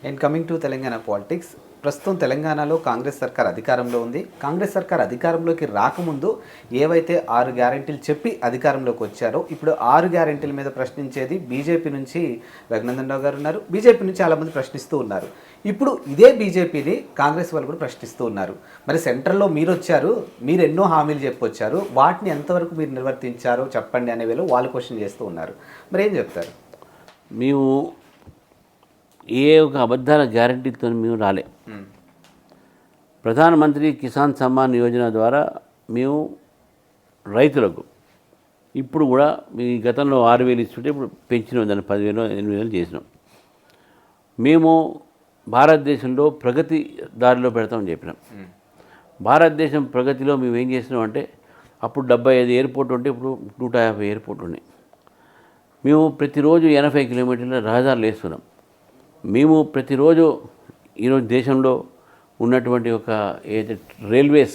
And coming to Telangana politics, ప్రస్తుతం తెలంగాణలో కాంగ్రెస్ సర్కార్ అధికారంలో ఉంది. కాంగ్రెస్ సర్కార్ అధికారంలోకి రాకముందు ఏవైతే 6 గ్యారెంటీలు చెప్పి అధికారంలోకి వచ్చారో, ఇప్పుడు 6 గ్యారెంటీల మీద ప్రశ్నించేది బీజేపీ నుంచి రఘునందన్ రావు గారు ఉన్నారు, బీజేపీ నుంచి చాలామంది ప్రశ్నిస్తూ ఉన్నారు. ఇప్పుడు ఇదే బీజేపీని కాంగ్రెస్ వాళ్ళు కూడా ప్రశ్నిస్తూ ఉన్నారు. మరి సెంట్రల్లో మీరు వచ్చారు, మీరు ఎన్నో హామీలు చెప్పొచ్చారు, వాటిని ఎంతవరకు మీరు నిర్వర్తించారో చెప్పండి అనే వేళ వాళ్ళు క్వశ్చన్ చేస్తూ ఉన్నారు. మరి ఏం చెప్తారు? మేము ఏ ఒక అబద్ధాల గ్యారంటీతో మేము రాలే. ప్రధానమంత్రి కిసాన్ సమ్మాన్ యోజన ద్వారా మేము రైతులకు ఇప్పుడు కూడా మీ గతంలో 6,000 ఇస్తుంటే ఇప్పుడు పెంచినాం, దాన్ని 10,000 8,000 చేసినాం. మేము భారతదేశంలో ప్రగతి దారిలో పెడతామని చెప్పినాం. భారతదేశం ప్రగతిలో మేము ఏం చేసినాం అంటే, అప్పుడు 75 ఎయిర్పోర్ట్ ఉంటే ఇప్పుడు 150 ఎయిర్పోర్ట్ ఉన్నాయి. మేము ప్రతిరోజు 80 కిలోమీటర్ల రహదారులు వేస్తున్నాం. మేము ప్రతిరోజు ఈరోజు దేశంలో ఉన్నటువంటి ఒక ఏదైతే రైల్వేస్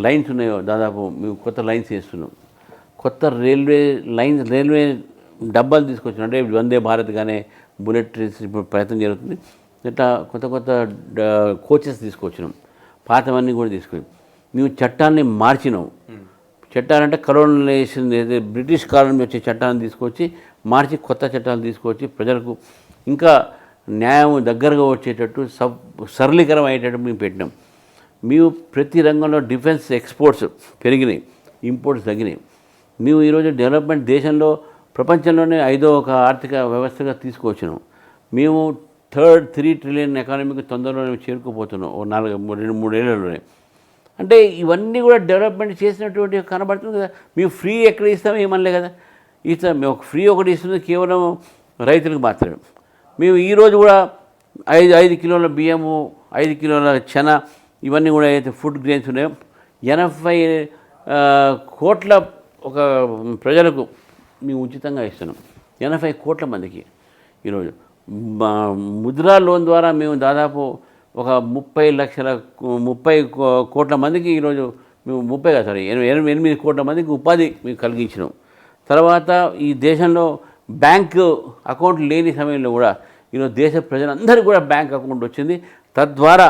లైన్స్ ఉన్నాయో దాదాపు మేము కొత్త లైన్స్ వేస్తున్నాం. కొత్త రైల్వే డబ్బాలు తీసుకొచ్చినాం. అంటే వందే భారత్ కానీ బుల్లెట్ ట్రైన్స్ ఇప్పుడు ప్రయత్నం జరుగుతుంది. ఇట్లా కొత్త కోచెస్ తీసుకొచ్చినాం. పాతవన్నీ కూడా తీసుకొచ్చాం. మేము చట్టాన్ని మార్చినాం. చట్టాలంటే కలోనలైజేషన్ ఏదైతే బ్రిటిష్ కాలం వచ్చే చట్టాలను తీసుకొచ్చి మార్చి కొత్త చట్టాలు తీసుకొచ్చి ప్రజలకు ఇంకా న్యాయం దగ్గరగా వచ్చేటట్టు సరళీకరం అయ్యేటట్టు మేము పెట్టినాం. మేము ప్రతి రంగంలో డిఫెన్స్ ఎక్స్పోర్ట్స్ పెరిగినాయి, ఇంపోర్ట్స్ తగ్గినాయి. మేము ఈరోజు డెవలప్మెంట్ దేశంలో ప్రపంచంలోనే 5వ ఒక ఆర్థిక వ్యవస్థగా తీసుకువచ్చినాం. మేము 3 ట్రిలియన్ ఎకానమీకి తొందరలోనే చేరుకుపోతున్నాం, ఓ 2-3 ఏళ్లలోనే. అంటే ఇవన్నీ కూడా డెవలప్మెంట్ చేసినటువంటి కనబడుతుంది కదా. మేము ఫ్రీ ఎక్కడ ఇస్తామో ఏమనలే కదా. మేము ఒక ఫ్రీ ఒకటి ఇస్తుంది కేవలం రైతులకు మాత్రమే. మేము ఈరోజు కూడా 5 కిలోల బియ్యము, 5 కిలోల చెన, ఇవన్నీ కూడా ఏదైతే ఫుడ్ గ్రెయిన్స్ ఉన్నాయో 80 కోట్ల ఒక ప్రజలకు మేము ఉచితంగా ఇస్తున్నాం. 80 కోట్ల మందికి ఈరోజు ముద్రా లోన్ ద్వారా మేము దాదాపు ఒక 30 కోట్ల మందికి ఈరోజు మేము 8 కోట్ల మందికి ఉపాధి మేము కలిగించినాం. తర్వాత ఈ దేశంలో బ్యాంకు అకౌంట్ లేని సమయంలో కూడా ఈరోజు దేశ ప్రజలందరికీ కూడా బ్యాంక్ అకౌంట్ వచ్చింది. తద్వారా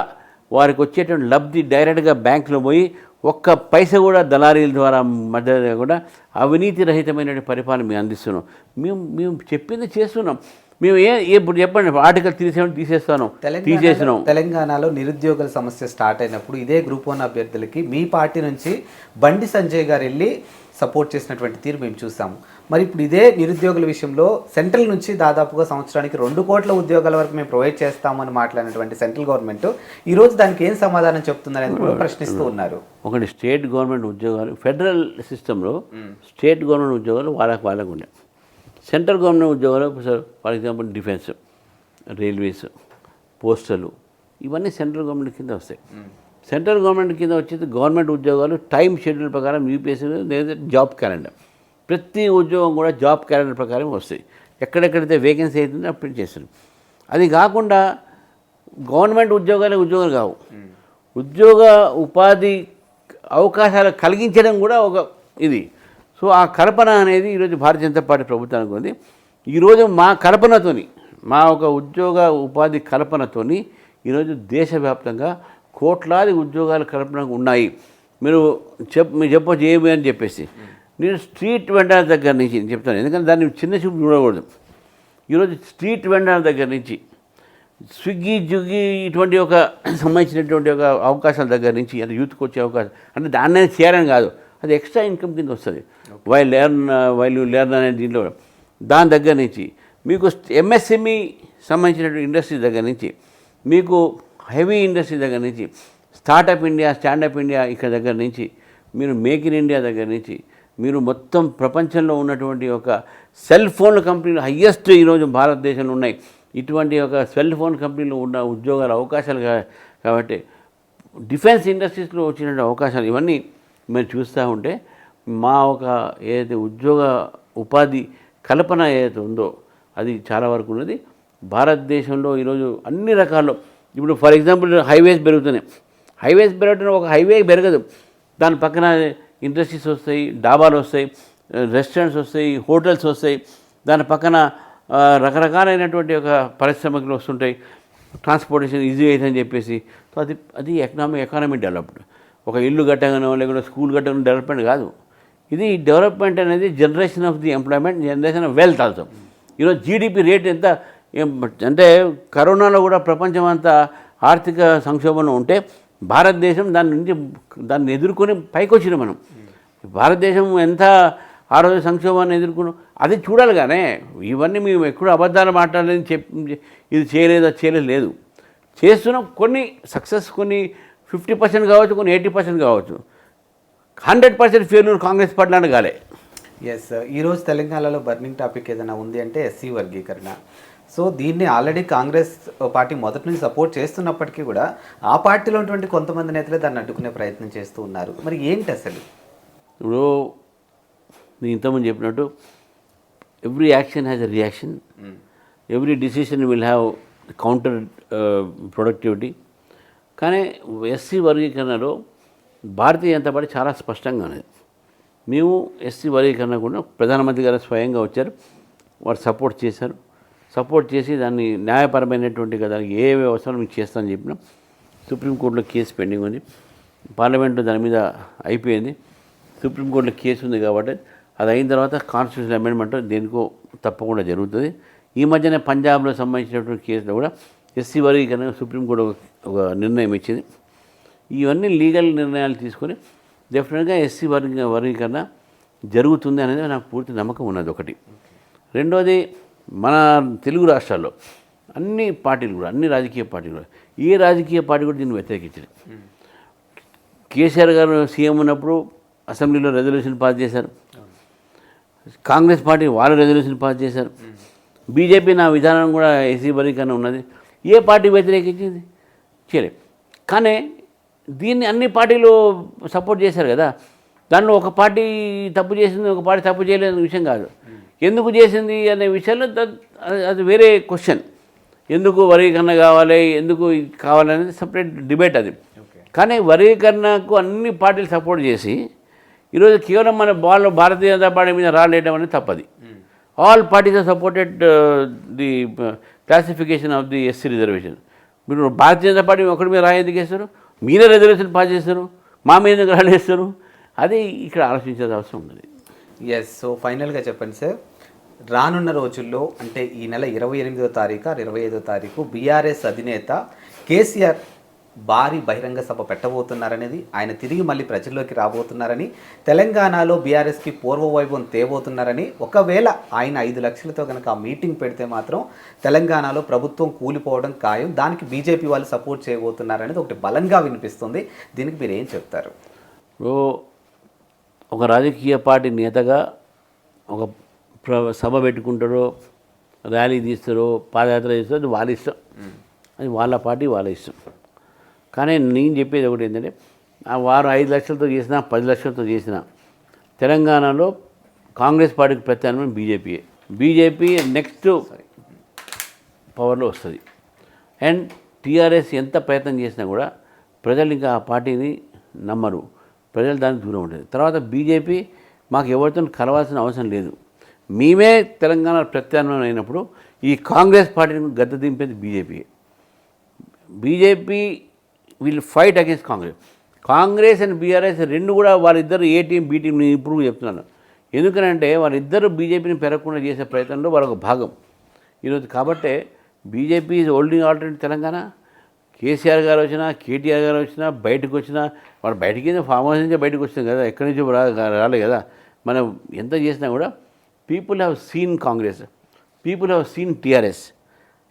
వారికి వచ్చేటువంటి లబ్ధి డైరెక్ట్గా బ్యాంకులో పోయి ఒక్క పైసా కూడా దళారీల ద్వారా మధ్య కూడా అవినీతి రహితమైన పరిపాలన మేము అందిస్తున్నాం. మేము చెప్పింది చేస్తున్నాం. మేము ఇప్పుడు చెప్పండి, ఆర్టికల్ 37 తీసేసినాం. తెలంగాణలో నిరుద్యోగుల సమస్య స్టార్ట్ అయినప్పుడు ఇదే గ్రూప్ 1 అభ్యర్థులకి మీ పార్టీ నుంచి బండి సంజయ్ గారు వెళ్ళి సపోర్ట్ చేసినటువంటి తీరు మేము చూసాము. మరి ఇప్పుడు ఇదే నిరుద్యోగుల విషయంలో సెంట్రల్ నుంచి దాదాపుగా సంవత్సరానికి 2 కోట్ల ఉద్యోగాల వరకు మేము ప్రొవైడ్ చేస్తామని మాట్లాడినటువంటి సెంట్రల్ గవర్నమెంట్ ఈరోజు దానికి ఏం సమాధానం చెప్తుందనేది కూడా ప్రశ్నిస్తూ ఉన్నారు. ఒకటి స్టేట్ గవర్నమెంట్ ఉద్యోగాలు, ఫెడరల్ సిస్టంలో స్టేట్ గవర్నమెంట్ ఉద్యోగాలు వాళ్ళకు ఉండే, సెంట్రల్ గవర్నమెంట్ ఉద్యోగాలు ఫర్ ఎగ్జాంపుల్ డిఫెన్స్, రైల్వేస్, పోస్టలు, ఇవన్నీ సెంట్రల్ గవర్నమెంట్ కింద వస్తాయి. సెంట్రల్ గవర్నమెంట్ కింద వచ్చేది గవర్నమెంట్ ఉద్యోగాలు టైం షెడ్యూల్ ప్రకారం యూపీఎస్సీ లేదా జాబ్ క్యాలెండర్, ప్రతి ఉద్యోగం కూడా జాబ్ క్యాలెండర్ ప్రకారం వస్తాయి. ఎక్కడెక్కడైతే వేకెన్సీ అవుతుందో అప్పుడు చేస్తారు. అది కాకుండా గవర్నమెంట్ ఉద్యోగాలు కావు, ఉద్యోగ ఉపాధి అవకాశాలు కలిగించడం కూడా ఒక ఇది. సో ఆ కల్పన అనేది ఈరోజు భారతీయ జనతా పార్టీ ప్రభుత్వానికి ఉంది. ఈరోజు మా కల్పనతోని, మా ఒక ఉద్యోగ ఉపాధి కల్పనతోని ఈరోజు దేశవ్యాప్తంగా కోట్లాది ఉద్యోగాల కల్పన ఉన్నాయి. మీరు చెప్పొచ్చు ఏమి అని చెప్పేసి, నేను స్ట్రీట్ వెండర్ దగ్గర నుంచి నేను చెప్తాను, ఎందుకంటే దాన్ని చిన్న చూపు చూడకూడదు. ఈరోజు స్ట్రీట్ వెండర్ దగ్గర నుంచి స్విగ్గీ జుగ్గి ఇటువంటి ఒక సంబంధించినటువంటి ఒక అవకాశాల దగ్గర నుంచి, అంటే యూత్కి వచ్చే అవకాశం, అంటే దాన్ని చేయాలని కాదు, అది ఎక్స్ట్రా ఇన్కమ్ కింద వస్తుంది. వైల్ లెర్న్ అనే దీంట్లో దాని దగ్గర నుంచి మీకు ఎంఎస్ఎంఈ సంబంధించినటువంటి ఇండస్ట్రీ దగ్గర నుంచి, మీకు హెవీ ఇండస్ట్రీ దగ్గర నుంచి, స్టార్టప్ ఇండియా, స్టాండప్ ఇండియా ఇక్కడ దగ్గర నుంచి, మీరు మేక్ ఇన్ ఇండియా దగ్గర నుంచి, మీరు మొత్తం ప్రపంచంలో ఉన్నటువంటి ఒక సెల్ ఫోన్ కంపెనీలు హయ్యెస్ట్ ఈరోజు భారతదేశంలో ఉన్నాయి. ఇటువంటి ఒక సెల్ ఫోన్ కంపెనీలో ఉన్న ఉద్యోగాల అవకాశాలు కాబట్టి డిఫెన్స్ ఇండస్ట్రీస్లో వచ్చిన అవకాశాలు ఇవన్నీ మీరు చూస్తూ ఉంటే మా ఒక ఏదైతే ఉద్యోగ ఉపాధి కల్పన ఏదైతే ఉందో అది చాలా వరకు ఉన్నది. భారతదేశంలో ఈరోజు అన్ని రకాల్లో, ఇప్పుడు ఫర్ ఎగ్జాంపుల్ హైవేస్ పెరుగుతున్నాయి. హైవేస్ పెరగడం, ఒక హైవే పెరగదు, దాని పక్కన ఇండస్ట్రీస్ వస్తాయి, డాబాలు వస్తాయి, రెస్టారెంట్స్ వస్తాయి, హోటల్స్ వస్తాయి, దాని పక్కన రకరకాలైనటువంటి ఒక పరిశ్రమలు వస్తుంటాయి, ట్రాన్స్పోర్టేషన్ ఈజీ అవుతుందని చెప్పేసి. సో అది ఎకానమీ డెవలప్డ్. ఒక ఇల్లు కట్టగానో లేకుంటే స్కూల్ కట్టగానో డెవలప్మెంట్ కాదు. ఇది డెవలప్మెంట్ అనేది generation of the employment, generation of wealth also. ఈరోజు జీడిపి రేట్ ఎంత అంటే కరోనాలో కూడా ప్రపంచం అంతా ఆర్థిక సంక్షోభంలో ఉంటే భారతదేశం దాన్ని ఎదుర్కొని పైకి వచ్చినాం మనం. భారతదేశం ఎంత ఆ రోజు సంక్షోభాన్ని ఎదుర్కొన్నాం అది చూడాలి. కానీ ఇవన్నీ మేము ఎక్కడ అబద్ధాలు మాట్లాడలేదని ఇది చేయలేదు. చేస్తున్నాం. కొన్ని సక్సెస్, కొన్ని 50% కావచ్చు, కొన్ని 80% కావచ్చు. 100% ఫెయిల్యూర్ కాంగ్రెస్ పార్టీ కాలే. ఎస్, ఈరోజు తెలంగాణలో బర్నింగ్ టాపిక్ ఏదైనా ఉంది అంటే ఎస్సీ వర్గీకరణ. సో దీన్ని ఆల్రెడీ కాంగ్రెస్ పార్టీ మొదటి నుంచి సపోర్ట్ చేస్తున్నప్పటికీ కూడా ఆ పార్టీలో ఉన్నటువంటి కొంతమంది నేతలు దాన్ని అడ్డుకునే ప్రయత్నం చేస్తూ ఉన్నారు. మరి ఏంటి అసలు? ఇప్పుడు నేను ఇంతకుముందు చెప్పినట్టు every action has a reaction, every decision will have counter productivity. కానీ ఎస్సీ వర్గీకరణలో భారతీయ జనతా పార్టీ చాలా స్పష్టంగా ఉన్నది. మేము ఎస్సీ వర్గీకరణ కూడా ప్రధానమంత్రి గారు స్వయంగా వచ్చారు, వారు సపోర్ట్ చేసి దాన్ని న్యాయపరమైనటువంటి కదా ఏ అవసరం మీకు చేస్తానని చెప్పినాం. సుప్రీంకోర్టులో కేసు పెండింగ్ ఉంది, పార్లమెంటు దాని మీద అయిపోయింది, సుప్రీంకోర్టులో కేసు ఉంది కాబట్టి అది అయిన తర్వాత కాన్స్టిట్యూషన్ అమెండ్మెంట్ దేనికో తప్పకుండా జరుగుతుంది. ఈ మధ్యనే పంజాబ్లో సంబంధించినటువంటి కేసులో కూడా ఎస్సీ వర్గీకరణ సుప్రీంకోర్టు ఒక నిర్ణయం ఇచ్చింది. ఇవన్నీ లీగల్ నిర్ణయాలు తీసుకొని డెఫినెట్గా ఎస్సీ వర్గీకరణ జరుగుతుంది అనేది నాకు పూర్తి నమ్మకం ఉన్నది ఒకటి. రెండోది, మన తెలుగు రాష్ట్రాల్లో అన్ని పార్టీలు కూడా, అన్ని రాజకీయ పార్టీలు కూడా, ఏ రాజకీయ పార్టీ కూడా దీన్ని వ్యతిరేకించారు. కేసీఆర్ గారు సీఎం ఉన్నప్పుడు అసెంబ్లీలో రెజల్యూషన్ పాస్ చేశారు, కాంగ్రెస్ పార్టీ వాళ్ళ రెజల్యూషన్ పాస్ చేశారు, బీజేపీ నా విధానం కూడా ఎస్సీ వర్గీకరణ ఉన్నది. ఏ పార్టీ వ్యతిరేకించింది? చేయలేదు. కానీ దీన్ని అన్ని పార్టీలు సపోర్ట్ చేశారు కదా. దానిలో ఒక పార్టీ తప్పు చేసింది, ఒక పార్టీ తప్పు చేయలేని విషయం కాదు. ఎందుకు చేసింది అనే విషయంలో అది వేరే క్వశ్చన్. ఎందుకు వర్గీకరణ కావాలి, ఎందుకు కావాలనేది సపరేట్ డిబేట్ అది. కానీ వర్గీకరణకు అన్ని పార్టీలు సపోర్ట్ చేసి ఈరోజు కేవలం మన భారతీయ జనతా పార్టీ మీద రాలేయడం అనేది తప్పది. All parties are supported the classification of the SC reservation. మీరు భారతీయ జనతా పార్టీ ఒకరి మీద రాయి ఎందుకు వేస్తారు? మీరే రిజర్వేషన్ పాస్ చేస్తారు, మా మీద ఎందుకు రాలేస్తారు? అది ఇక్కడ ఆలోచించాల్సిన అవసరం ఉన్నది. ఎస్, సో ఫైనల్గా చెప్పండి సార్, రానున్న రోజుల్లో అంటే ఈ నెల 28వ తారీఖు 25వ తారీఖు బీఆర్ఎస్ అధినేత కేసీఆర్ భారీ బహిరంగ సభ పెట్టబోతున్నారనేది, ఆయన తిరిగి మళ్ళీ ప్రజల్లోకి రాబోతున్నారని, తెలంగాణలో బీఆర్ఎస్కి పూర్వ వైభవం తేబోతున్నారని, ఒకవేళ ఆయన 5 లక్షలతో కనుక ఆ మీటింగ్ పెడితే మాత్రం తెలంగాణలో ప్రభుత్వం కూలిపోవడం ఖాయం, దానికి బీజేపీ వాళ్ళు సపోర్ట్ చేయబోతున్నారనేది ఒకటి బలంగా వినిపిస్తుంది. దీనికి మీరు ఏం చెప్తారు? ఒక రాజకీయ పార్టీ నేతగా ఒక సభ పెట్టుకుంటారో, ర్యాలీ తీస్తారో, పాదయాత్ర చేస్తారో, అది వాళ్ళ ఇష్టం, అది వాళ్ళ పార్టీ వాళ్ళ ఇష్టం. కానీ నేను చెప్పేది ఒకటి ఏంటంటే, ఆ వారు 5 లక్షలతో చేసినా 10 లక్షలతో చేసినా తెలంగాణలో కాంగ్రెస్ పార్టీకి ప్రత్యామ్నాయం బీజేపీ నెక్స్ట్ పవర్లో వస్తుంది. అండ్ టీఆర్ఎస్ ఎంత ప్రయత్నం చేసినా కూడా ప్రజలు ఇంకా ఆ పార్టీని నమ్మరు, ప్రజలు దానికి దూరం ఉంటుంది. తర్వాత బీజేపీ మాకు ఎవరితో కలవాల్సిన అవసరం లేదు, మేమే తెలంగాణ ప్రత్యామ్నాయం అయినప్పుడు ఈ కాంగ్రెస్ పార్టీని గద్దె దింపేది BJP will fight against Congress and BRS రెండు కూడా వాళ్ళిద్దరు ఏ టీం బీ టీం నేను ఇప్పుడు చెప్తున్నాను. ఎందుకనంటే వాళ్ళిద్దరు బీజేపీని పెరగకుండా చేసే ప్రయత్నంలో వాళ్ళొక భాగం ఈరోజు. కాబట్టే BJP is holding alternative Telangana. KCR గారు వచ్చినా, కేటీఆర్ గారు వచ్చినా, బయటకు వచ్చినా, వాడు బయటికి ఫామ్ హౌస్ నుంచే బయటకు వచ్చింది కదా, ఎక్కడి నుంచో రాలే కదా. మనం ఎంత చేసినా కూడా people have seen Congress, people have seen TRS,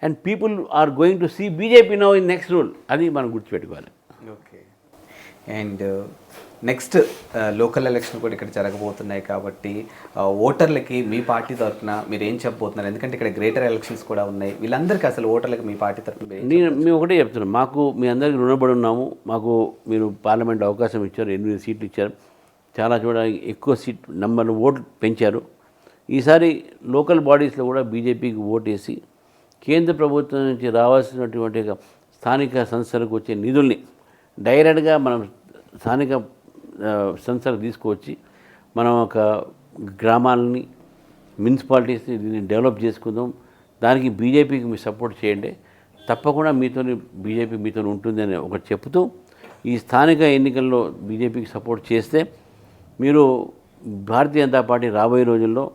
and people are going to see BJP now in next rule. అది మనం గుర్తుపెట్టుకోవాలి. Okay. And next local election కూడా ఇక్కడ జరగబోతున్నాయి కాబట్టి ఓటర్లకి మీ పార్టీ తరఫున మీరు ఏం చెప్పబోతున్నారు? ఎందుకంటే ఇక్కడ గ్రేటర్ ఎలక్షన్స్ కూడా ఉన్నాయి, వీళ్ళందరికీ అసలు ఓటర్లకి మీ పార్టీ తరఫున మేము ఒకటే చెప్తున్నాం, మాకు మీ అందరికీ రుణపడి ఉన్నాము. మాకు మీరు పార్లమెంట్ అవకాశం ఇచ్చారు, 8 సీట్లు ఇచ్చారు, చాలా చోట ఎక్కువ సీట్ నెంబర్ ఓట్లు పెంచారు. ఈసారి లోకల్ బాడీస్లో కూడా బీజేపీకి ఓటేసి కేంద్ర ప్రభుత్వం నుంచి రావాల్సినటువంటి స్థానిక సంస్థలకు వచ్చే నిధుల్ని డైరెక్ట్గా మనం స్థానిక సంస్థలకు తీసుకువచ్చి మనం ఒక గ్రామాలని, మున్సిపాలిటీస్ని దీన్ని డెవలప్ చేసుకుందాం. దానికి బీజేపీకి మీరు సపోర్ట్ చేయండి, తప్పకుండా బీజేపీ మీతో ఉంటుందని ఒకటి చెప్తూ, ఈ స్థానిక ఎన్నికల్లో బీజేపీకి సపోర్ట్ చేస్తే మీరు భారతీయ జనతా పార్టీ రాబోయే రోజుల్లో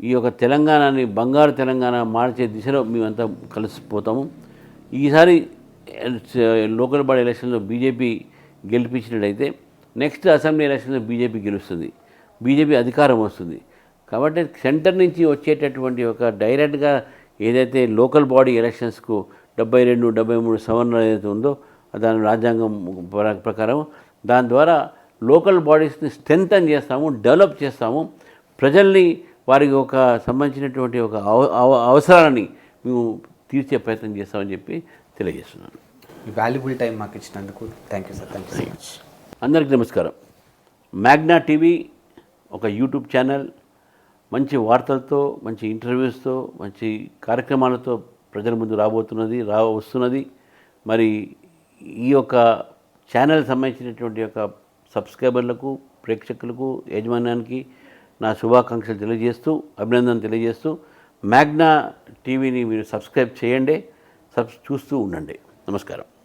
ఈ యొక్క తెలంగాణని బంగారు తెలంగాణ మార్చే దిశలో మేమంతా కలిసిపోతాము. ఈసారి లోకల్ బాడీ ఎలక్షన్లో బీజేపీ గెలిపించినట్టయితే నెక్స్ట్ అసెంబ్లీ ఎలక్షన్లో బీజేపీ గెలుస్తుంది, బీజేపీ అధికారం వస్తుంది. కాబట్టి సెంటర్ నుంచి వచ్చేటటువంటి ఒక డైరెక్ట్గా ఏదైతే లోకల్ బాడీ ఎలక్షన్స్కు 72, 73 సవరణ ఏదైతే ఉందో దాని రాజ్యాంగం ప్రకారం దాని ద్వారా లోకల్ బాడీస్ని స్ట్రెంథన్ చేస్తాము, డెవలప్ చేస్తాము. ప్రజల్ని వారికి ఒక సంబంధించినటువంటి ఒక అవసరాలని మేము తీర్చే ప్రయత్నం చేస్తామని చెప్పి తెలియజేస్తున్నాను. వాల్యుబుల్ టైం మాకు ఇచ్చినందుకు thank you sir. Thank you so much. అందరికీ నమస్కారం. మ్యాగ్నా టీవీ ఒక యూట్యూబ్ ఛానల్, మంచి వార్తలతో, మంచి ఇంటర్వ్యూస్తో, మంచి కార్యక్రమాలతో ప్రజల ముందు వస్తున్నది. మరి ఈ యొక్క ఛానల్ సంబంధించినటువంటి యొక్క సబ్స్క్రైబర్లకు, ప్రేక్షకులకు, యాజమాన్యానికి నా శుభాకాంక్షలు తెలియజేస్తూ, అభినందనలు తెలియజేస్తూ, మ్యాగ్నా టీవీని మీరు సబ్స్క్రైబ్ చేయండి, చూస్తూ ఉండండి. నమస్కారం.